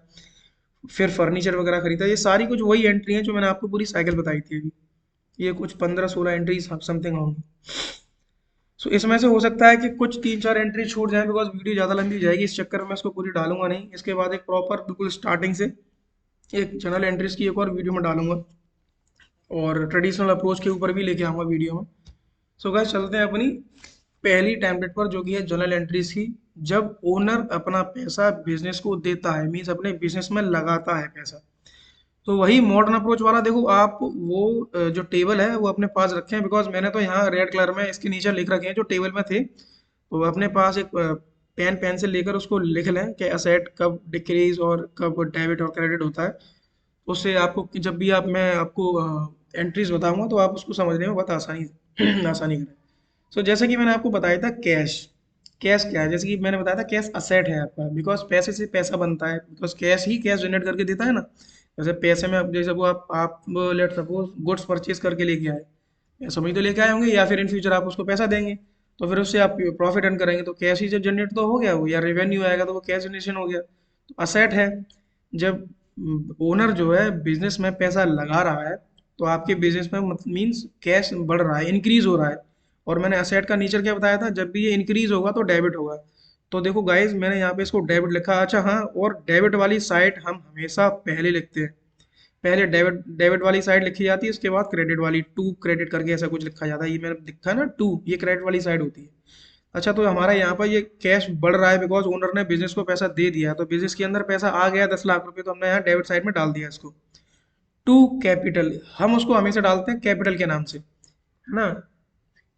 फिर फर्नीचर वगैरह खरीदता है। ये सारी कुछ वही एंट्री है जो मैंने आपको पूरी साइकिल बताई थी अभी। ये कुछ 15-16 एंट्री समथिंग होंगी। सो इसमें से हो सकता है कि कुछ 3-4 एंट्री छूट जाए, बिकॉज वीडियो ज़्यादा लंबी हो जाएगी, इस चक्कर में मैं इसको पूरी डालूंगा नहीं। इसके बाद एक प्रॉपर बिल्कुल स्टार्टिंग से एक जनरल एंट्रीज की एक और वीडियो में डालूंगा, और ट्रेडिशनल अप्रोच के ऊपर भी लेके आऊँगा वीडियो में। सो गाइस, चलते हैं अपनी पहली टेम्पलेट पर, जो कि है जनरल एंट्रीज की। जब ओनर अपना पैसा बिजनेस को देता है, मीन्स अपने बिजनेस में लगाता है पैसा। तो वही मॉडर्न अप्रोच वाला, देखो आप वो जो टेबल है वो अपने पास रखें, बिकॉज मैंने तो यहाँ रेड कलर में इसके नीचे लिख रखे हैं जो टेबल में थे। तो अपने पास एक पेन पेंसिल लेकर उसको लिख लें कि असेट कब डिक्रीज और कब डेबिट और क्रेडिट होता है। उससे आपको जब भी मैं आपको एंट्रीज बताऊंगा तो आप उसको समझने में बहुत आसानी आसानी करें। सो जैसे कि मैंने आपको बताया था, कैश। कैश क्या है? जैसे कि मैंने बताया था, कैश असेट है आपका, बिकॉज पैसे से पैसा बनता है, because cash he cash generate करके देता है ना। जैसे पैसे में जैसे वो आप लेट सपोज गुड्स परचेज करके लेके आए, या समझ तो लेके आए होंगे, या फिर इन फ्यूचर आप उसको पैसा देंगे, तो फिर उससे आप प्रॉफिट अर्न करेंगे, तो कैश ही जब जनरेट तो हो गया वो, या रेवेन्यू आएगा तो वो कैश जनरेशन हो गया। तो असेट है। जब ओनर जो है बिजनेस में पैसा लगा रहा है, तो आपके बिजनेस में मीन्स कैश बढ़ रहा है, इंक्रीज हो रहा है। और मैंने असेट का नेचर क्या बताया था, जब भी ये इंक्रीज होगा तो डेबिट होगा। तो देखो गाइज मैंने यहाँ पे इसको डेबिट लिखा। अच्छा हाँ, और डेबिट वाली साइड हम हमेशा पहले लिखते हैं। पहले डेबिट डेबिट वाली साइड लिखी जाती है, उसके बाद क्रेडिट वाली, टू क्रेडिट करके ऐसा कुछ लिखा जाता है। ये मैंने लिखा है ना टू, ये क्रेडिट वाली साइड होती है। अच्छा, तो हमारा यहाँ पर ये कैश बढ़ रहा है बिकॉज ओनर ने बिजनेस को पैसा दे दिया, तो बिजनेस के अंदर पैसा आ गया 10 लाख रुपए, तो हमने यहाँ डेबिट साइड में डाल दिया इसको। टू कैपिटल, हम उसको हमेशा डालते हैं कैपिटल के नाम से, है ना।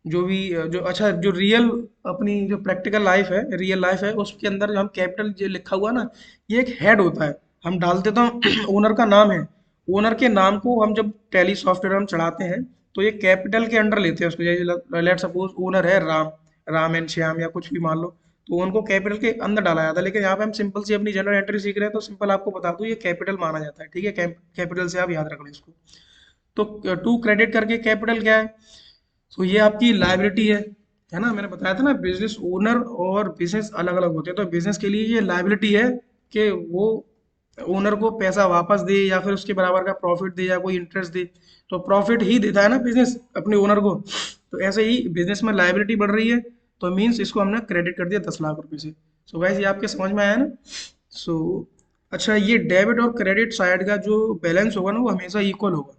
जो भी जो अच्छा जो रियल अपनी जो प्रैक्टिकल लाइफ है, रियल लाइफ है, उसके अंदर जो हम कैपिटल जो लिखा हुआ ना, ये एक हेड होता है। हम डाल देता हूँ ओनर का नाम है, ओनर के नाम को हम जब टैली सॉफ्टवेयर हम चढ़ाते हैं तो ये कैपिटल के अंडर लेते हैं उसको। जैसे लेट सपोज ओनर है राम, राम एंड श्याम या कुछ भी मान लो, तो उनको कैपिटल के अंदर डाला जाता है। लेकिन यहाँ पे हम सिंपल सी अपनी जनरल एंट्री सीख रहे हैं, तो सिंपल आपको बता दूं ये कैपिटल माना जाता है, ठीक है। कैपिटल से आप याद रख लें इसको। तो टू क्रेडिट करके कैपिटल क्या है, तो ये आपकी लाइबिलिटी है ना। मैंने बताया था ना बिजनेस ओनर और बिजनेस अलग अलग होते हैं, तो बिजनेस के लिए ये लाइबिलिटी है कि वो ओनर को पैसा वापस दे या फिर उसके बराबर का प्रॉफिट दे या कोई इंटरेस्ट दे। तो प्रॉफिट ही देता है ना बिजनेस अपने ओनर को। तो ऐसे ही बिजनेस में लाइबिलिटी बढ़ रही है, तो मीन्स इसको हमने क्रेडिट कर दिया 10 लाख रुपए से। सो गाइस ये आपके समझ में आया ना। सो अच्छा, ये डेबिट और क्रेडिट साइड का जो बैलेंस होगा ना वो हमेशा इक्वल होगा।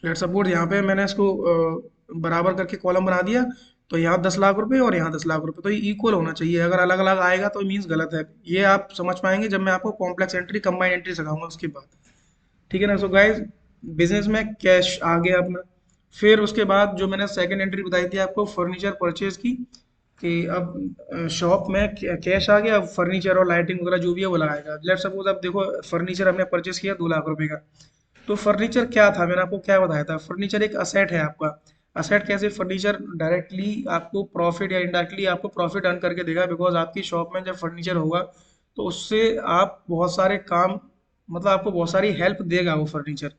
लेट सपोज यहाँ पे मैंने इसको बराबर करके कॉलम बना दिया, तो यहाँ 10 लाख रुपए और यहाँ 10 लाख रुपए, तो ये इक्वल होना चाहिए। अगर अलग अलग आएगा तो मीन्स गलत है। ये आप समझ पाएंगे जब मैं आपको कॉम्प्लेक्स एंट्री कंबाइंड एंट्री सिखाऊंगा उसके बाद, ठीक है ना। सो गाइज बिजनेस में कैश आ गया अपना। फिर उसके बाद जो मैंने सेकंड एंट्री बताई थी आपको फर्नीचर परचेज की, कि अब शॉप में कैश आ गया, अब फर्नीचर और लाइटिंग वगैरह जो भी है वो लगाएगा। लेट सपोज अब देखो फर्नीचर हमने परचेज किया 2 लाख रुपए का। तो फर्नीचर क्या था, मैंने आपको क्या बताया था, फर्नीचर एक असेट है आपका। असेट कैसे, फर्नीचर डायरेक्टली आपको प्रॉफिट या इनडायरेक्टली आपको प्रॉफिट अर्न करके देगा, बिकॉज आपकी शॉप में जब फर्नीचर होगा तो उससे आप बहुत सारे काम, मतलब आपको बहुत सारी हेल्प देगा वो फर्नीचर,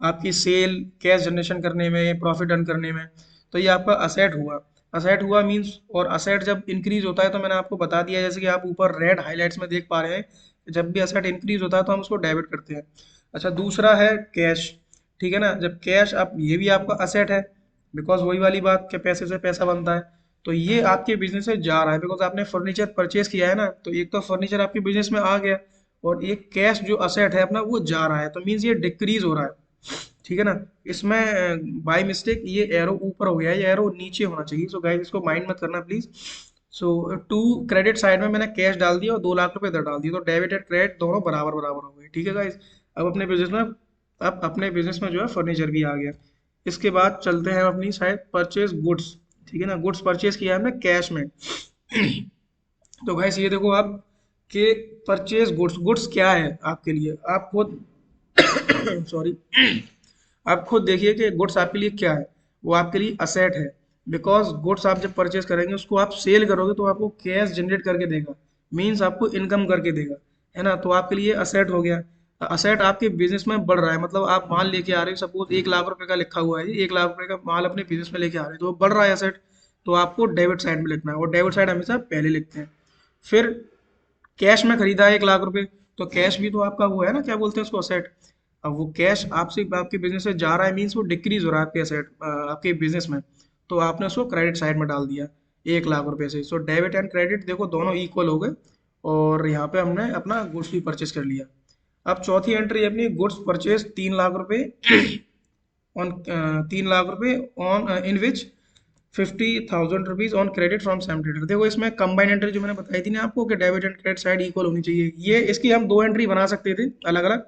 आपकी सेल कैश जनरेशन करने में, प्रॉफिट अर्न करने में। तो ये आपका असेट हुआ। असेट हुआ मीन्स, और असेट जब इंक्रीज होता है तो मैंने आपको बता दिया, जैसे कि आप ऊपर रेड हाईलाइट्स में देख पा रहे हैं, जब भी असेट इंक्रीज होता है तो हम उसको डेबिट करते हैं। अच्छा, दूसरा है कैश, ठीक है ना। जब कैश, आप ये भी आपका असेट है, बिकॉज वही वाली बात कि पैसे से पैसा बनता है। तो ये आपके बिजनेस से जा रहा है बिकॉज आपने फर्नीचर परचेज किया है ना, तो एक तो फर्नीचर आपके बिजनेस में आ गया, और एक कैश जो असेट है अपना वो जा रहा है, तो मीन्स ये डिक्रीज हो रहा है, ठीक है ना। इसमें बाय मिस्टेक ये एरो ऊपर हो गया है, ये एरो नीचे होना चाहिए। सो गाइस इसको माइंड मत करना please. So to credit side में मैंने कैश डाल दिया और 2 लाख रुपए इधर डाल दिए, तो डेबिट एंड क्रेडिट दोनों बराबर बराबर हो गए, ठीक है गाइस। अब अपने बिजनेस में, अब अपने बिजनेस में जो है फर्नीचर भी आ गया। इसके बाद चलते हैं अपनी साइड परचेज गुड्स, ठीक है ना। गुड्स परचेज किया है हमने कैश में। तो गाइस ये देखो आप कि परचेज गुड्स, गुड्स क्या है आपके लिए, आप खुद सॉरी, आप खुद देखिए कि गुड्स आपके लिए क्या है। वो आपके लिए असेट है, बिकॉज गुड्स आप जब परचेज करेंगे उसको आप सेल करोगे तो आपको कैश जनरेट करके देगा, मीन्स आपको इनकम करके देगा, है ना। तो आपके लिए असेट हो गया। असेट आपके बिजनेस में बढ़ रहा है, मतलब आप माल लेके आ रहे हो, सपोज 1 लाख रुपए का लिखा हुआ है, 1 लाख रुपए का माल अपने बिजनेस में लेके आ रहे हो, तो वो बढ़ रहा है असेट, तो आपको डेबिट साइड में लिखना है, और डेबिट साइड हमेशा पहले लिखते हैं। फिर कैश में खरीदा है 1 लाख रुपए, तो कैश भी तो आपका वो है ना, क्या बोलते हैं उसको, असेट। अब वो कैश आपसे आपके बिजनेस से जा रहा है, मीन्स वो डिक्रीज हो रहा है आपके असेट, आपके बिजनेस में, तो आपने उसको क्रेडिट साइड में डाल दिया 1 लाख रुपए से। सो डेबिट एंड क्रेडिट देखो दोनों इक्वल हो गए, और यहाँ पे हमने अपना गुड्स भी परचेज कर लिया। अब चौथी एंट्री अपनी गुड्स परचेज 3 लाख रुपए ऑन, 3 लाख रुपए on in which 50,000 rupees on credit from Sam trader. देखो इसमें कंबाइन एंट्री जो मैंने बताई थी ना आपको कि debit and credit side equal होनी चाहिए, ये इसकी हम दो एंट्री बना सकते थे अलग अलग,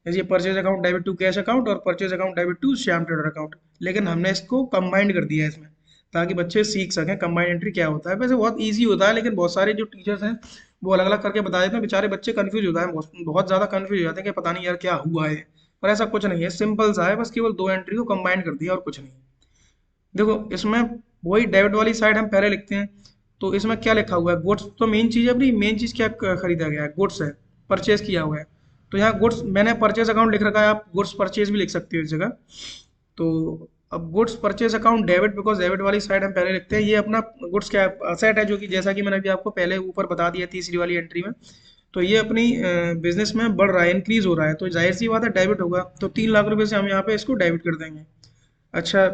जैसे purchase account debit to cash account और purchase account debit to Shyam trader account, लेकिन हमने इसको कंबाइंड कर दिया है इसमें, ताकि बच्चे सीख सकें कंबाइंड एंट्री क्या होता है। वैसे बहुत ईजी होता है, लेकिन बहुत सारे जो टीचर्स हैं वो अलग अलग करके बता देते हैं, बेचारे बच्चे कंफ्यूज होता है, बहुत ज़्यादा कंफ्यूज हो जाते हैं कि पता नहीं यार क्या हुआ है। पर ऐसा कुछ नहीं है, सिंपल सा है, बस केवल दो एंट्री को कंबाइन कर दिया और कुछ नहीं। देखो इसमें वही डेबिट वाली साइड हम पहले लिखते हैं, तो इसमें क्या लिखा हुआ है, गुड्स। तो मेन चीज़ है अपनी, मेन चीज़ क्या खरीदा गया है, गुड्स है, परचेज किया हुआ है। तो यहाँ गुड्स मैंने परचेज अकाउंट लिख रखा है, आप गुड्स परचेज भी लिख सकते हो इस जगह। तो अब goods purchase account debit, because debit वाली साइड हम पहले लिखते हैं, ये अपना गुड्स क्या असेट है, जो कि जैसा कि मैंने अभी आपको पहले ऊपर बता दिया तीसरी वाली एंट्री में। तो ये अपनी बिजनेस में बढ़ रहा है, इंक्रीज हो रहा है, तो जाहिर सी बात है डेबिट होगा, तो 3 लाख रुपए से हम यहाँ पे इसको डेबिट कर देंगे। अच्छा,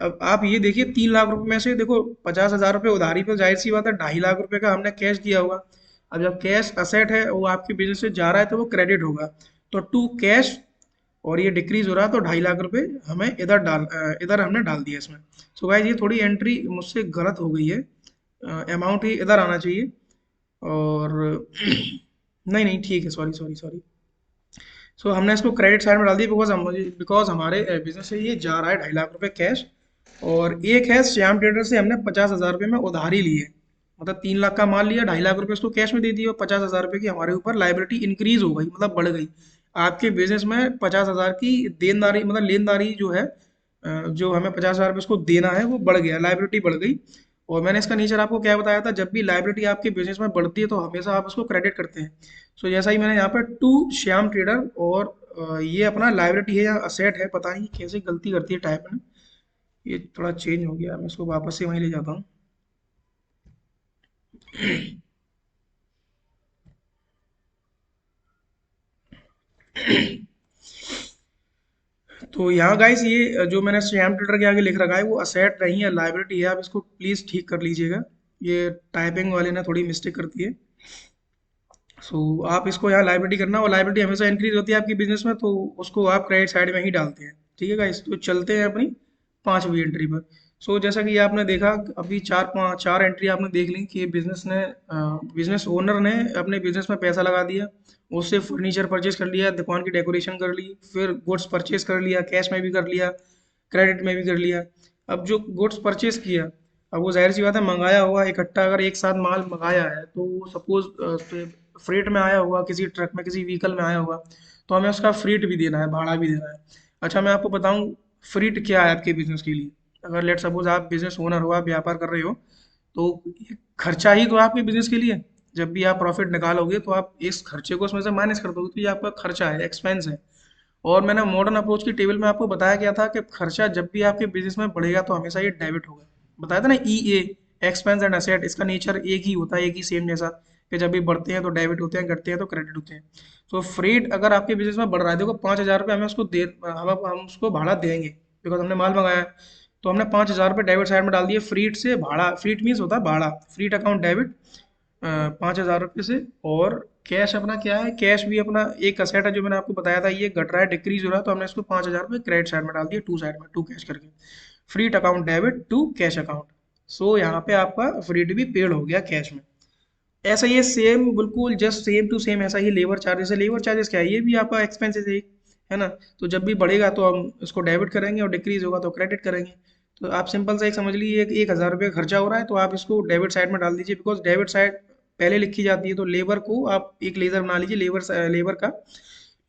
अब आप ये देखिए 3 लाख रुपए में से देखो 50,000 रुपये उधारी पे, जाहिर सी बात है 2.5 लाख रुपए का हमने कैश दिया होगा। अब जब कैश असेट है वो आपके बिजनेस से जा रहा है तो वो क्रेडिट होगा। तो टू कैश, और ये डिक्रीज हो रहा है तो 2.5 लाख रुपए हमें इधर हमने डाल दिया इसमें। सो गाइस ये थोड़ी एंट्री मुझसे गलत हो गई है, अमाउंट ही इधर आना चाहिए। और नहीं नहीं ठीक है, सॉरी सॉरी सॉरी। सो हमने इसको क्रेडिट साइड में डाल दिया बिकॉज हमारे बिजनेस से ये जा रहा है 2.5 लाख रुपए कैश। और एक है श्याम ट्रेडर से हमने 50,000 रुपये में उधारी ली है, मतलब 3 लाख का माल लिया, 2.5 लाख रुपए उसको कैश में दे दिया और 50,000 रुपये की हमारे ऊपर लाइबिलिटी इंक्रीज हो गई, मतलब बढ़ गई। आपके बिजनेस में 50,000 की देनदारी मतलब लेनदारी जो है, जो हमें 50,000 रुपये उसको देना है वो बढ़ गया, लाइबिलिटी बढ़ गई। और मैंने इसका नेचर आपको क्या बताया था, जब भी लाइबिलिटी आपके बिजनेस में बढ़ती है तो हमेशा आप उसको क्रेडिट करते हैं। सो जैसा ही मैंने यहाँ पर टू श्याम ट्रेडर, और ये अपना लाइबिलिटी है या असेट है, पता नहीं कैसे गलती करती है टाइप में, ये थोड़ा चेंज हो गया, मैं इसको वापस से वहीं ले जाता हूँ। तो यहाँ गाइस ये जो मैंने श्याम ट्रेडर के आगे लिख रखा है वो असेट नहीं है, लाइबिलिटी है, आप इसको प्लीज़ ठीक कर लीजिएगा, ये टाइपिंग वाले ने थोड़ी मिस्टेक कर दी है। सो आप इसको यहाँ लाइबिलिटी करना, और लाइबिलिटी हमेशा इंक्रीज होती है आपकी बिजनेस में, तो उसको आप क्रेडिट साइड में ही डालते हैं। ठीक है गाइस, तो चलते हैं अपनी 5वीं एंट्री पर। सो जैसा कि आपने देखा, अभी चार एंट्री आपने देख ली कि बिजनेस ओनर ने अपने बिजनेस में पैसा लगा दिया, उससे फर्नीचर परचेज कर लिया, दुकान की डेकोरेशन कर ली, फिर गुड्स परचेज कर लिया, कैश में भी कर लिया, क्रेडिट में भी कर लिया। अब जो गुड्स परचेज किया, अब वो जाहिर सी बात है मंगाया हुआ इकट्ठा, अगर एक साथ माल मंगाया है तो वो सपोज फ्रेट में आया हुआ, किसी ट्रक में किसी व्हीकल में आया हुआ, तो हमें उसका फ्रीट भी देना है, भाड़ा भी देना है। अच्छा मैं आपको बताऊं फ्रीट क्या है आपके बिजनेस के लिए। अगर लेट सपोज आप बिजनेस ओनर हो, आप व्यापार कर रहे हो, तो ये खर्चा ही तो है आपके बिजनेस के लिए। जब भी आप प्रॉफिट निकालोगे तो आप इस खर्चे को उसमें से माइनस कर दोगे, तो ये आपका खर्चा है, एक्सपेंस है। और मैंने मॉडर्न अप्रोच की टेबल में आपको बताया गया था कि खर्चा जब भी आपके बिजनेस में बढ़ेगा तो हमेशा ये डेबिट होगा। बताया था ना, ई ए, एक्सपेंस एंड एसेट, इसका नेचर एक ही होता है, एक ही सेम जैसा, कि जब भी बढ़ते हैं तो डेबिट होते हैं, घटते हैं तो क्रेडिट होते हैं। तो फ्रेट अगर आपके बिजनेस में बढ़ रहा है, देखो 5,000 रुपये हमें उसको दे, हम उसको भाड़ा देंगे बिकॉज हमने माल मंगाया है, तो हमने 5,000 रुपये डेबिट साइड में डाल दिए फ्रीट से भाड़ा। फ्रीट मीन्स होता है भाड़ा, फ्रीट अकाउंट डेबिट 5,000 रुपये से। और कैश अपना क्या है, कैश भी अपना एक असेट है जो मैंने आपको बताया था, ये घट रहा है, डिक्रीज हो रहा है, तो हमने इसको 5,000 रुपये क्रेडिट साइड में डाल दिया, टू साइड में, टू कैश करके, freight account debit to cash account. So यहाँ पे आपका फ्रीट भी पेड हो गया कैश में। ऐसा ये सेम बिल्कुल जस्ट सेम टू सेम ऐसा ही लेबर चार्जेस है। लेबर चार्जेस क्या है, ये भी आपका एक्सपेंसेस है ना। तो जब भी बढ़ेगा तो हम इसको डेबिट करेंगे और डिक्रीज होगा तो क्रेडिट करेंगे। तो आप सिंपल सा एक समझ लीजिए, 1,000 रुपये खर्चा हो रहा है तो आप इसको डेबिट साइड में डाल दीजिए, बिकॉज डेबिट साइड पहले लिखी जाती है। तो लेबर को आप एक लेजर बना लीजिए, लेबर का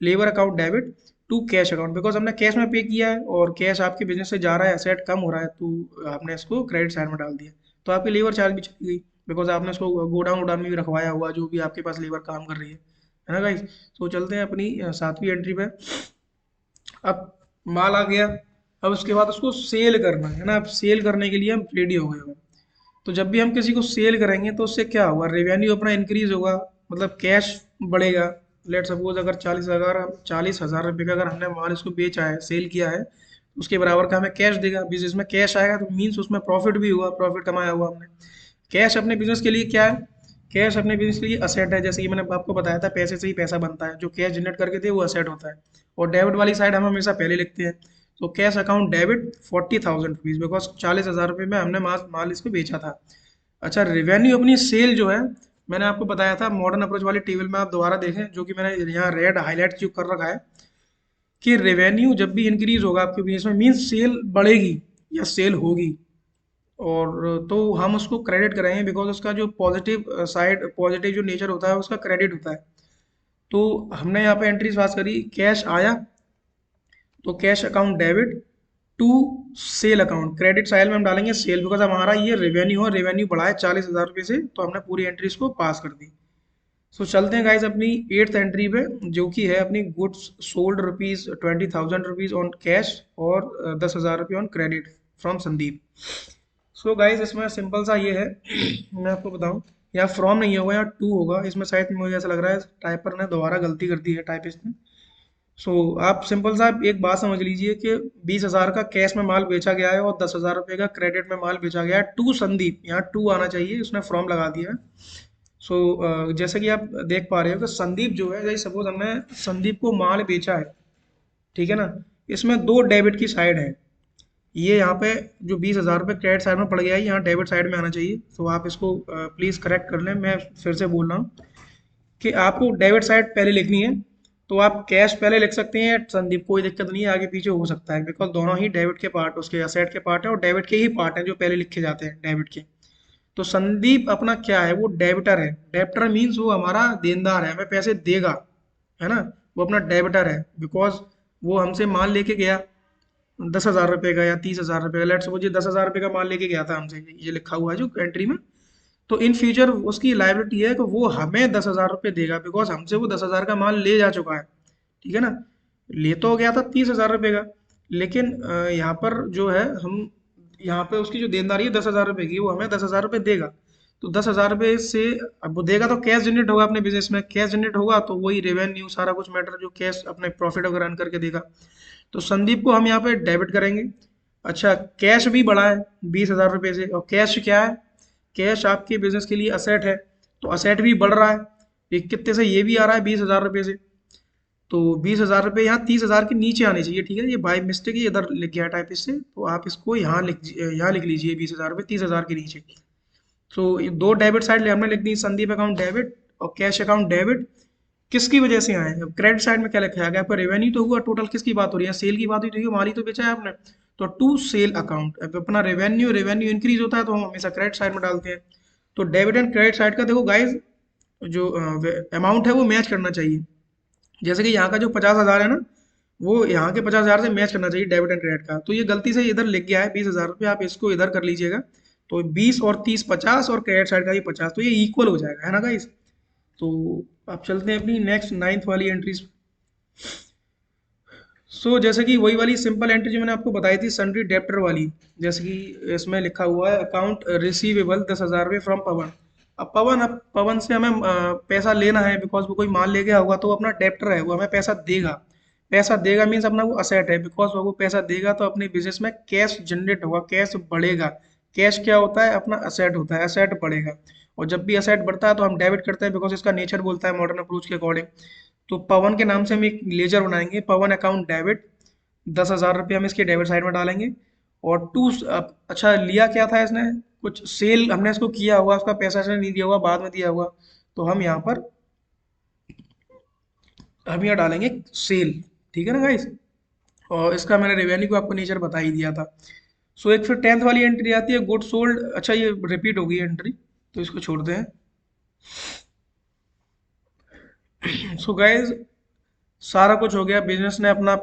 labour account debit to cash account, because हमने कैश में पे किया है और कैश आपके बिजनेस से जा रहा है, एसेट कम हो रहा है, तो आपने इसको क्रेडिट साइड में डाल दिया। तो आपकी लेबर चार्ज भी चली गई, बिकॉज आपने उसको गोडाउन वोडाउन में भी रखवाया हुआ, जो भी आपके पास लेबर काम कर रही है ना गाइस। तो चलते हैं अपनी 7वीं एंट्री पे। अब माल आ गया, अब उसके बाद उसको सेल करना है ना। अब सेल करने के लिए हम रेडी हो गए हो। तो जब भी हम किसी को सेल करेंगे तो उससे क्या होगा, रेवेन्यू अपना इंक्रीज होगा, मतलब कैश बढ़ेगा। लेट सपोज अगर 40,000 रुपये का अगर हमने माल इसको बेचा है, सेल किया है, तो उसके बराबर का हमें कैश देगा। बिजनेस में कैश आएगा तो मीन्स उसमें प्रॉफिट भी हुआ, प्रॉफिट कमाया हुआ हमने। कैश अपने बिजनेस के लिए क्या है, कैश अपने बिजनेस के लिए असेट है, जैसे कि मैंने आपको बताया था पैसे से ही पैसा बनता है, जो कैश जनरेट करके दे वो असेट होता है। और डेबिट वाली साइड हम हमेशा पहले लिखते हैं। तो cash account debit 40,000 rupees, because 40,000 रुपये में हमने माल इसको बेचा था। अच्छा रेवेन्यू अपनी सेल जो है, मैंने आपको बताया था मॉडर्न अप्रोच वाली टेबल में, आप दोबारा देखें, जो कि मैंने यहाँ रेड हाईलाइट जो कर रखा है, कि रेवेन्यू जब भी इंक्रीज होगा आपके बिजनेस में मीन्स सेल बढ़ेगी या सेल होगी। और तो हम उसको क्रेडिट करेंगे, बिकॉज उसका जो पॉजिटिव साइड, पॉजिटिव जो नेचर होता है उसका क्रेडिट होता है। तो हमने यहाँ पे एंट्रीज पास करी, कैश आया तो cash account debit to sale account, credit side में हम डालेंगे सेल, बिकॉज हमारा ये रेवेन्यू है, रेवेन्यू बढ़ा है 40,000 रुपये से, तो हमने पूरी एंट्रीज को पास कर दी। सो चलते हैं गाइज अपनी 8th एंट्री पे, जो कि है अपनी गुड्स सोल्ड ₹20,000 ऑन कैश और 10,000 रुपये on credit from Sandeep. So guys इसमें सिंपल सा ये है, मैं आपको बताऊं, यहाँ फ्रॉम नहीं होगा, यहाँ टू होगा। इसमें शायद मुझे ऐसा लग रहा है टाइपर ने दोबारा गलती कर दी है, टाइपिस्ट ने। आप सिंपल सा एक बात समझ लीजिए कि 20,000 का कैश में माल बेचा गया है और 10,000 रुपये का क्रेडिट में माल बेचा गया है टू संदीप। यहाँ टू आना चाहिए, उसने फ्रॉम लगा दिया है। जैसे कि आप देख पा रहे हो कि संदीप जो है, जैसे सपोज हमने संदीप को माल बेचा है, ठीक है ना। इसमें दो डेबिट की साइड है। ये यहाँ पे जो 20,000 रुपये क्रेडिट साइड में पड़ गया है, यहाँ डेबिट साइड में आना चाहिए। आप इसको प्लीज़ करेक्ट कर लें। मैं फिर से बोल रहा हूँ कि आपको डेबिट साइड पहले लिखनी है। तो आप कैश पहले लिख सकते हैं संदीप, कोई दिक्कत नहीं है, आगे पीछे हो सकता है, बिकॉज दोनों ही डेबिट के पार्ट, उसके असेट के पार्ट है और डेबिट के ही पार्ट हैं जो पहले लिखे जाते हैं डेबिट के। तो संदीप अपना क्या है, वो डेबिटर है। डेबिटर मीन्स वो हमारा देनदार है, हमें पैसे देगा, है ना। वो अपना डेबिटर है, बिकॉज वो हमसे माल लेके गया 10,000 रुपये का या 30,000 रुपये का। लेट सपोज ये 10,000 रुपये का माल लेके गया था हमसे, ये लिखा हुआ है जो एंट्री में। तो इन फ्यूचर उसकी लाइबिलिटी है कि वो हमें 10,000 रुपये देगा, बिकॉज हमसे वो 10,000 का माल ले जा चुका है, ठीक है ना। ले तो गया था 30,000 रुपये का, लेकिन यहाँ पर जो है हम, यहाँ पे उसकी जो देनदारी है 10,000 रुपये की, वो हमें 10,000 रुपये देगा। तो 10,000 रुपये से अब वो देगा तो कैश जनरेट होगा अपने बिजनेस में, कैश जनरेट होगा तो वही रेवेन्यू सारा कुछ मैटर, जो कैश अपने प्रॉफिट वगैरह अर्न करके देगा। तो संदीप को हम यहाँ पे डेबिट करेंगे। अच्छा, कैश भी बढ़ा है 20,000 रुपये से, और कैश क्या है, कैश आपके बिजनेस के लिए असेट है। तो असेट भी बढ़ रहा है, ये कितने से, ये भी आ रहा है 20,000 रुपये से। तो 20,000 रुपये यहाँ 30,000 के नीचे आने चाहिए, ठीक है। ये बाई मिस्टेक ये इधर लिख गया टाइप इससे, तो आप इसको यहाँ लिख लीजिए 20,000 रुपये 30,000 के नीचे। ये दो डेबिट साइड हमने लिख दी, संदीप अकाउंट डेबिट और कैश अकाउंट डेबिट। किसकी वजह से आए हैं, क्रेडिट साइड में क्या लिखा गया, आपका रेवेन्यू तो हुआ, टोटल किसकी बात हो रही है, सेल की बात हुई, तो माल ही तो बेचा है आपने। तो टू सेल अकाउंट, अब अपना रेवेन्यू रेवेन्यू इंक्रीज होता है तो हम हमेशा क्रेडिट साइड में डालते हैं। तो डेबिट एंड क्रेडिट साइड का देखो गाइज, जो अमाउंट है वो मैच करना चाहिए। जैसे कि यहाँ का जो 50,000 है ना, वो यहाँ के 50,000 से मैच करना चाहिए डेबिट एंड क्रेडिट का। तो ये गलती से इधर लिख गया है 20,000 रुपये, आप इसको इधर कर लीजिएगा। तो 20 और 30 50, और क्रेडिट साइड का ये 50, तो ये इक्वल हो जाएगा, है ना गाइस। तो आप चलते हैं अपनी नेक्स्ट नाइन्थ वाली एंट्रीज। जैसे कि वही वाली सिंपल एंट्री जो मैंने आपको बताई थी सन्ड्री डेप्टर वाली, जैसे कि इसमें लिखा हुआ है अकाउंट रिसीवेबल 10,000 रुपये फ्रॉम पवन। अब पवन से हमें पैसा लेना है, बिकॉज वो कोई माल ले गया होगा, तो वो अपना डेप्टर है, वो हमें पैसा देगा। पैसा देगा मीन्स अपना वो असेट है, बिकॉज वो पैसा देगा तो अपने बिजनेस में कैश जनरेट होगा, कैश बढ़ेगा। कैश क्या होता है, अपना असेट होता है, असेट बढ़ेगा। और जब भी असेट बढ़ता है तो हम डेबिट करते हैं, बिकॉज इसका नेचर बोलता है मॉडर्न अप्रोच के अकॉर्डिंग। तो पवन के नाम से हम एक लेजर बनाएंगे, पवन अकाउंट डेबिट। 10,000 रुपये हम इसके डेबिट साइड में डालेंगे। और अच्छा लिया क्या था इसने, कुछ सेल हमने इसको किया हुआ, उसका पैसा इसने नहीं दिया हुआ, बाद में दिया हुआ। तो हम यहाँ डालेंगे सेल, ठीक है ना गाइस। और इसका मैंने रेवेन्यू को आपको नेचर बता ही दिया था। एक फिर 10th वाली एंट्री आती है गुड सोल्ड। अच्छा, ये रिपीट हो गई एंट्री, तो इसको छोड़ते हैं। गाइस, सारा कुछ हो गया, बिजनेस ने अपना,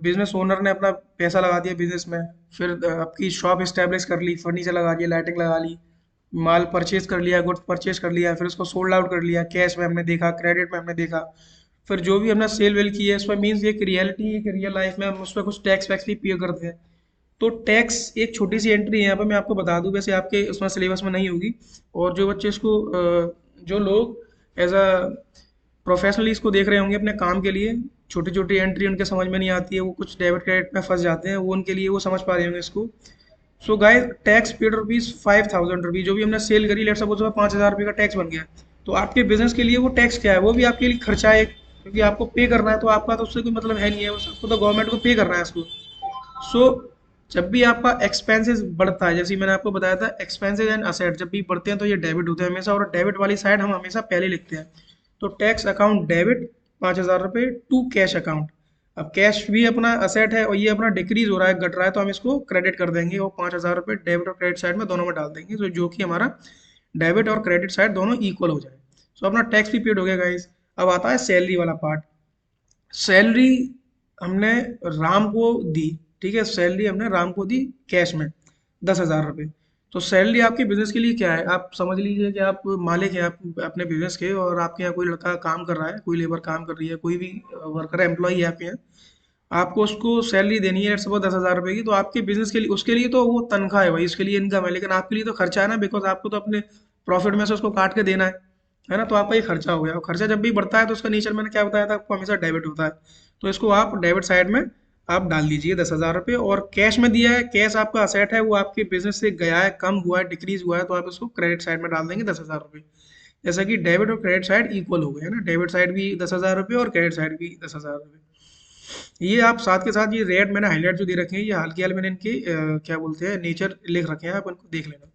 बिजनेस ओनर ने अपना पैसा लगा दिया बिजनेस में। फिर आपकी शॉप इस्टेब्लिश कर ली, फर्नीचर लगा दिया, लाइटिंग लगा ली, माल परचेज कर लिया, गुड्स परचेज कर लिया, फिर उसको सोल्ड आउट कर लिया, कैश में हमने देखा, क्रेडिट में हमने देखा। फिर जो भी हमने सेल वेल की है, इसमें मीन्स एक रियलिटी, एक रियल लाइफ में हम उस पर कुछ टैक्स वैक्स भी पे करते हैं। तो टैक्स एक छोटी सी एंट्री है यहाँ पे, मैं आपको बता दूं, वैसे आपके उसमें सिलेबस में नहीं होगी। और जो बच्चे इसको जो लोग एज अ प्रोफेशनली इसको देख रहे होंगे अपने काम के लिए, छोटी छोटी एंट्री उनके समझ में नहीं आती है, वो कुछ डेबिट क्रेडिट में फंस जाते हैं, वो उनके लिए वो समझ पा रहे होंगे इसको। Guys, tax paid rupees 5,000 rupees, जो भी हमने सेल करी, लेट सपोज 5,000 रुपये का टैक्स बन गया। तो आपके बिजनेस के लिए वो टैक्स क्या है, वो भी आपके लिए खर्चा है, क्योंकि आपको पे करना है, तो आपका तो उससे कोई मतलब है नहीं है, उसको तो गवर्नमेंट को पे करना है इसको। सो जब भी आपका एक्सपेंसेस बढ़ता है, जैसे मैंने आपको बताया था एक्सपेंसेस एंड असेट जब भी बढ़ते हैं तो ये डेबिट होते हैं हमेशा, और डेबिट वाली साइड हम हमेशा पहले लिखते हैं। तो टैक्स अकाउंट डेबिट 5,000 रुपये टू कैश अकाउंट। अब कैश भी अपना असेट है और ये अपना डिक्रीज हो रहा है, घट रहा है, तो हम इसको क्रेडिट कर देंगे और 5,000 रुपये डेबिट और क्रेडिट साइड में दोनों में डाल देंगे, तो जो कि हमारा डेबिट और क्रेडिट साइड दोनों इक्वल हो जाए। अपना टैक्स भी पेड हो गया गाइस। अब आता है सैलरी वाला पार्ट। सैलरी हमने राम को दी, ठीक है, सैलरी हमने राम को दी कैश में 10,000 रुपये। तो सैलरी आपके बिजनेस के लिए क्या है, आप समझ लीजिए कि आप मालिक हैं आप अपने बिजनेस के, और आपके यहाँ कोई लड़का काम कर रहा है, कोई लेबर काम कर रही है, कोई भी वर्कर एम्प्लॉई है आपके यहाँ, आपको उसको सैलरी देनी है सपोज 10,000 रुपये की। तो आपके बिजनेस के लिए, उसके लिए तो वो तनख्वाह है भाई, उसके लिए इनकम है, लेकिन आपके लिए तो खर्चा है ना, बिकॉज आपको तो अपने प्रॉफिट में से उसको काट के देना है ना। तो आपका ये खर्चा हो गया, और खर्चा जब भी बढ़ता है तो उसका नेचर मैंने क्या बताया था आपको, हमेशा डेबिट होता है। तो इसको आप डेबिट साइड में आप डाल दीजिए 10,000 रुपये। और कैश में दिया है, कैश आपका असेट है, वो आपके बिजनेस से गया है, कम हुआ है, डिक्रीज हुआ है, तो आप इसको क्रेडिट साइड में डाल देंगे 10,000 रुपये। जैसा कि डेबिट और क्रेडिट साइड इक्वल हो गए है ना, डेबिट साइड भी 10,000 रुपये और क्रेडिट साइड भी 10,000 रुपये। ये आप साथ के साथ ये रेड मैंने हाईलाइट जो दे रखे हैं, ये हाल के हाल मैंने इनके क्या बोलते हैं नेचर लिख रखे हैं, आप इनको देख लेना।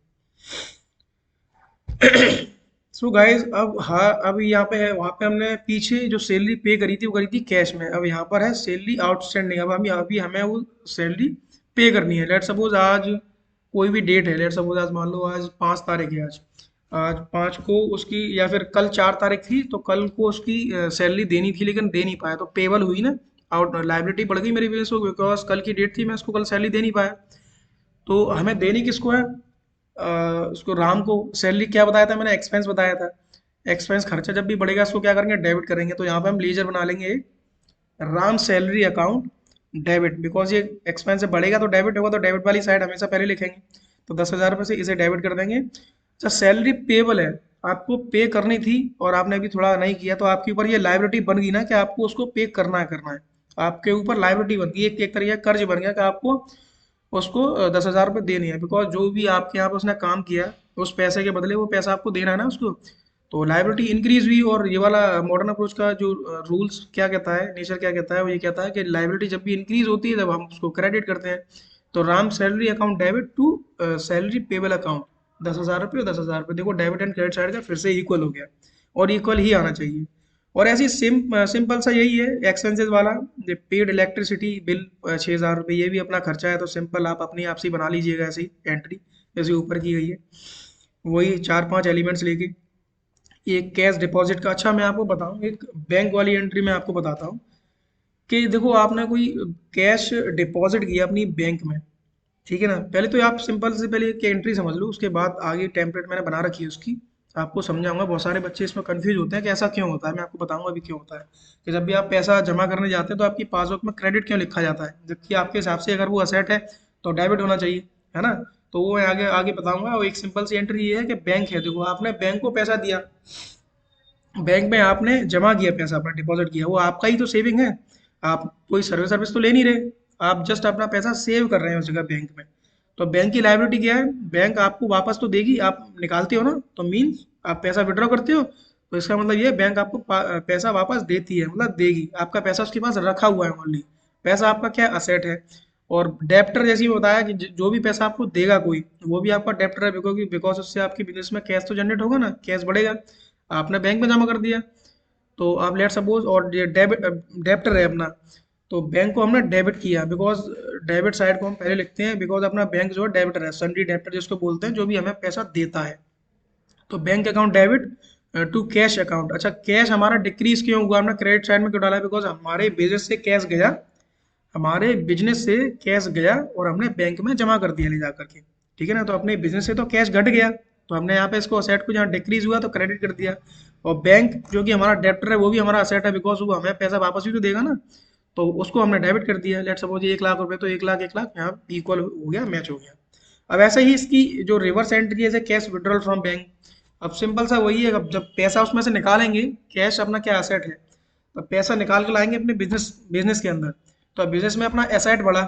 सो गाइज अब हाँ, अब यहाँ पे है, वहाँ पे हमने पीछे जो सैलरी पे करी थी वो करी थी कैश में। अब यहाँ पर है सैलरी आउटस्टैंडिंग। अब हम अभी हमें वो सैलरी पे करनी है। लेट सपोज आज कोई भी डेट है, लेट सपोज आज मान लो आज 5 तारीख है। आज आज 5 को उसकी, या फिर कल 4 तारीख थी तो कल को उसकी सैलरी देनी थी लेकिन दे नहीं पाया, तो पेबल हुई ना, आउट लाइबिलिटी बढ़ गई मेरी वजह से, बिकॉज कल की डेट थी, मैं उसको कल सैलरी दे नहीं पाया। तो हमें देनी किसको है? उसको राम को। सैलरी क्या बताया था मैंने? एक्सपेंस बताया था। एक्सपेंस खर्चा जब भी बढ़ेगा इसको क्या करेंगे? डेबिट करेंगे। तो यहाँ पे हम लीजर बना लेंगे एक, Ram salary account debit, because ये एक्सपेंस से बढ़ेगा तो डेबिट होगा, तो डेबिट वाली साइड हमेशा पहले लिखेंगे। तो 10,000 रुपये से इसे डेबिट कर देंगे। अच्छा, सैलरी पेबल है, आपको पे करनी थी और आपने अभी थोड़ा नहीं किया, तो आपके ऊपर ये लाइबिलिटी बन गई ना कि आपको उसको पे करना है। आपके ऊपर लाइबिलिटी बन गई, एक तरीके का कर्ज बन गया कि आपको उसको 10,000 रुपये देने हैं, बिकॉज जो भी आपके यहाँ पे उसने काम किया उस पैसे के बदले वो पैसा आपको देना है ना उसको। तो लाइबिलिटी इंक्रीज हुई। और ये वाला मॉडर्न अप्रोच का जो रूल्स क्या कहता है, नेचर क्या कहता है, वो ये कहता है कि लाइबिलिटी जब भी इंक्रीज होती है जब हम उसको क्रेडिट करते हैं। तो Ram salary account debit to salary payable account, 10,000 रुपये 10,000 रुपये, देखो डेबिट एंड क्रेडिट साइड का फिर से इक्वल हो गया, और इक्वल ही आना चाहिए। और ऐसी सिंपल सा यही है एक्सपेंसेस वाला। पेड इलेक्ट्रिसिटी बिल 6,000 रुपये, ये भी अपना खर्चा है, तो सिंपल आप अपनी आप से बना लीजिएगा ऐसी एंट्री जैसे ऊपर की गई है, वही 4-5 एलिमेंट्स लेके। एक कैश डिपॉजिट का, अच्छा मैं आपको बताऊं, एक बैंक वाली एंट्री मैं आपको बताता हूँ कि देखो आपने कोई कैश डिपॉजिट किया अपनी बैंक में, ठीक है ना। पहले तो आप सिंपल से पहले एक एंट्री समझ लो, उसके बाद आगे टेम्पलेट मैंने बना रखी है उसकी, आपको समझाऊंगा। बहुत सारे बच्चे इसमें कंफ्यूज होते हैं कि ऐसा क्यों होता है, मैं आपको बताऊंगा अभी क्यों होता है। कि जब भी आप पैसा जमा करने जाते हैं तो आपकी पासबुक में क्रेडिट क्यों लिखा जाता है, जबकि आपके हिसाब से अगर वो असेट है तो डेबिट होना चाहिए, है ना। तो वो मैं आगे आगे बताऊंगा। और एक सिंपल सी एंट्री ये है कि बैंक है, देखो आपने बैंक को पैसा दिया, बैंक में आपने जमा किया पैसा, अपना डिपॉजिट किया, वो आपका ही तो सेविंग है। आप कोई सर्विस सर्विस तो ले नहीं रहे, आप जस्ट अपना पैसा सेव कर रहे हैं उस जगह बैंक में। तो बैंक की लायबिलिटी क्या है? बैंक आपको वापस तो देगी, आप निकालते हो ना, तो मीन्स आप पैसा विड्रॉ करते हो, तो इसका मतलब ये है बैंक आपको पैसा वापस देती है, मतलब देगी। आपका पैसा उसके पास रखा हुआ है ओनली, पैसा आपका क्या असेट है। और डेप्टर जैसे ही बताया कि जो भी पैसा आपको देगा कोई, वो भी आपका डेप्टर है, बिकॉज बिकॉज उससे आपके बिजनेस में कैश तो जनरेट होगा ना, कैश बढ़ेगा, आपने बैंक में जमा कर दिया। तो आप लेट सपोज, और ये डेबिट डेप्टर है अपना, तो बैंक को हमने डेबिट किया, बिकॉज डेबिट साइड को हम पहले लिखते हैं, बिकॉज अपना बैंक जो है डेबिटर है, सन्डी डेबिटर जिसको बोलते हैं, जो भी हमें पैसा देता है। तो bank account debit to cash account. अच्छा, कैश हमारा डिक्रीज क्यों हुआ, हमने क्रेडिट साइड में क्यों डाला? बिकॉज हमारे बिजनेस से कैश गया, हमारे बिजनेस से कैश गया और हमने बैंक में जमा कर दिया ले जा करके, ठीक है ना। तो अपने बिजनेस से तो कैश घट गया, तो हमने यहाँ पे इसको असेट को जहाँ डिक्रीज हुआ तो क्रेडिट कर दिया। और बैंक जो कि हमारा डेप्टर है वो भी हमारा असेट है, बिकॉज वो हमें पैसा वापस भी तो देगा ना, तो उसको हमने डेबिट कर दिया। लेट सपोज ये 1,00,000 रुपये, तो 1,00,000 यहाँ इक्वल हो गया, मैच हो गया। अब ऐसे ही इसकी जो रिवर्स एंट्री है जैसे कैश विड्रॉल फ्रॉम बैंक, अब सिंपल सा वही है, अब जब पैसा उसमें से निकालेंगे, कैश अपना क्या एसेट है, तो पैसा निकाल के लाएंगे अपने बिजनेस बिजनेस के अंदर। तो बिजनेस में अपना एसेट बढ़ा,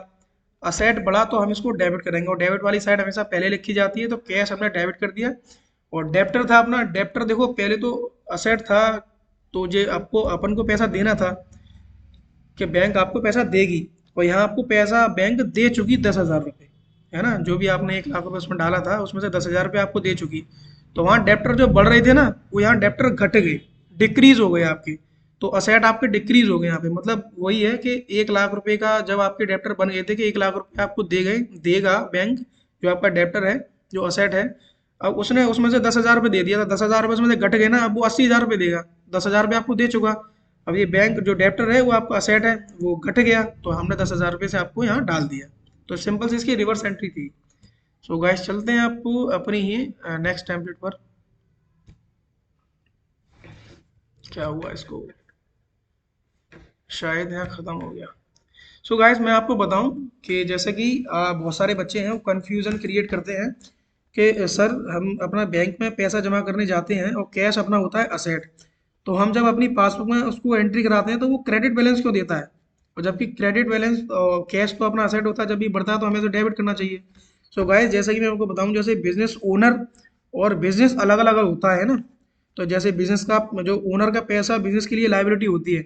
असेट बढ़ा तो हम इसको डेबिट करेंगे, और डेबिट वाली साइड हमेशा पहले लिखी जाती है। तो कैश हमने डेबिट कर दिया। और डेप्टर था अपना, डेप्टर देखो पहले तो असेट था, तो ये आपको अपन को पैसा देना था कि बैंक आपको पैसा देगी, और यहाँ आपको पैसा बैंक दे चुकी 10,000 रुपये, है ना। जो भी आपने 1,00,000 रुपये उसमें डाला था उसमें से 10,000 रुपये आपको दे चुकी। तो वहाँ डेप्टर जो बढ़ रहे थे ना, वो यहाँ डेप्टर घट गए, डिक्रीज हो गए आपके। तो असेट आपके डिक्रीज हो गए यहाँ पे, मतलब वही है कि 1,00,000 रुपये का जब आपके डेप्टर बन गए थे कि 1,00,000 रुपये आपको देगा बैंक, जो आपका डेप्टर है, जो असेट है। अब उसने उसमें से 10,000 रुपये दे दिया था, 10,000 रुपये उसमें से घट गए ना, अब वो 80,000 रुपये देगा, 10,000 रुपये आपको दे चुका। अब ये बैंक जो डेप्टर है वो आपका असेट है, वो घट गया, तो हमने 10,000 रुपये से आपको यहाँ डाल दिया। तो सिंपल से इसकी रिवर्स एंट्री थी। सो गाइस चलते हैं आपको अपनी ही नेक्स्ट टेम्पलेट पर। क्या हुआ इसको, शायद यहाँ ख़त्म हो गया। सो गाइस मैं आपको बताऊं कि जैसे कि बहुत सारे बच्चे हैं वो कन्फ्यूज़न क्रिएट करते हैं कि सर हम अपना बैंक में पैसा जमा करने जाते हैं और कैश अपना होता है असेट, तो हम जब अपनी पासबुक में उसको एंट्री कराते हैं तो वो क्रेडिट बैलेंस क्यों देता है? और जबकि क्रेडिट बैलेंस कैश तो अपना असेट होता है, जब भी बढ़ता है तो हमें तो डेबिट करना चाहिए। सो गाइस जैसे कि मैं आपको बताऊं, जैसे बिजनेस ओनर और बिजनेस अलग अलग होता है ना, तो जैसे बिजनेस का जो ओनर का पैसा बिजनेस के लिए लाइबिलिटी होती है,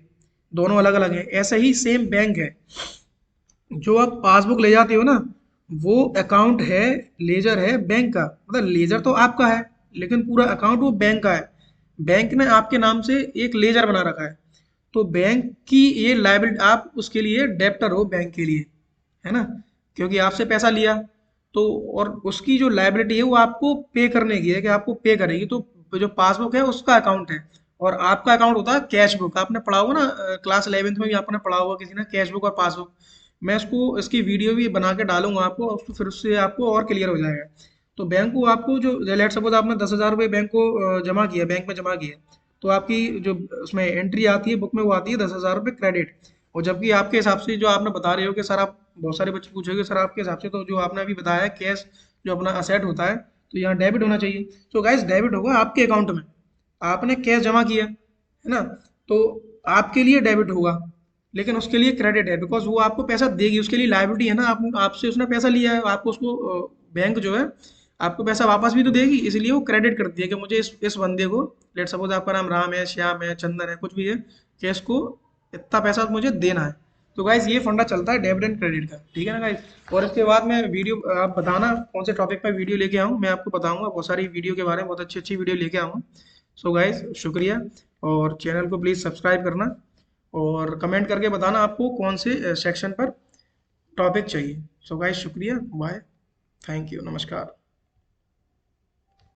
दोनों अलग अलग है। ऐसे ही सेम बैंक है, जो आप पासबुक ले जाते हो ना, वो अकाउंट है, लेजर है बैंक का। मतलब लेजर तो आपका है, लेकिन पूरा अकाउंट वो बैंक का है। बैंक ने आपके नाम से एक लेजर बना रखा है। तो बैंक की ये लाइबिलिटी, आप उसके लिए डेप्टर हो बैंक के लिए, है ना, क्योंकि आपसे पैसा लिया। तो और उसकी जो लाइबिलिटी है वो आपको पे करने की है, कि आपको पे करेगी। तो जो पासबुक है उसका अकाउंट है, और आपका अकाउंट होता है कैश बुक। आपने पढ़ा होगा ना, क्लास 11th में भी आपने पढ़ा होगा किसी ने, कैश बुक और पासबुक। मैं इसको इसकी वीडियो भी बना के डालूंगा आपको, उसको फिर उससे आपको और क्लियर हो जाएगा। तो बैंक को आपको जो लेट सपोज आपने 10,000 रुपये बैंक को जमा किया, बैंक में जमा किया, तो आपकी जो उसमें एंट्री आती है बुक में, वो आती है 10,000 रुपये क्रेडिट। और जबकि आपके हिसाब से जो आपने बता रहे हो कि सर, आप बहुत सारे बच्चे पूछेंगे सर आपके हिसाब से तो जो आपने अभी बताया है कैश जो अपना असेट होता है, तो यहाँ डेबिट होना चाहिए। तो गाइस डेबिट होगा आपके अकाउंट में, आपने कैश जमा किया है ना, तो आपके लिए डेबिट होगा। लेकिन उसके लिए क्रेडिट है, बिकॉज वो आपको पैसा देगी, उसके लिए लायबिलिटी है ना, आप आपसे उसने पैसा लिया है, आपको उसको बैंक जो है आपको पैसा वापस भी तो देगी, इसलिए वो क्रेडिट करती है कि मुझे इस बंदे को, लेट सपोज आपका नाम राम है, श्याम है, चंदन है, कुछ भी है, कि इसको इतना पैसा मुझे देना है। तो गाइज ये फंडा चलता है डेबिट एंड क्रेडिट का, ठीक है ना गाइज। और इसके बाद मैं वीडियो, आप बताना कौन से टॉपिक पर वीडियो लेके आऊँ, मैं आपको बताऊंगा बहुत सारी वीडियो के बारे में, बहुत अच्छी अच्छी वीडियो लेके आऊँगा। सो गाइज शुक्रिया, और चैनल को प्लीज़ सब्सक्राइब करना, और कमेंट करके बताना आपको कौन से सेक्शन पर टॉपिक चाहिए। सो गाइज शुक्रिया, बाय, थैंक यू, नमस्कार।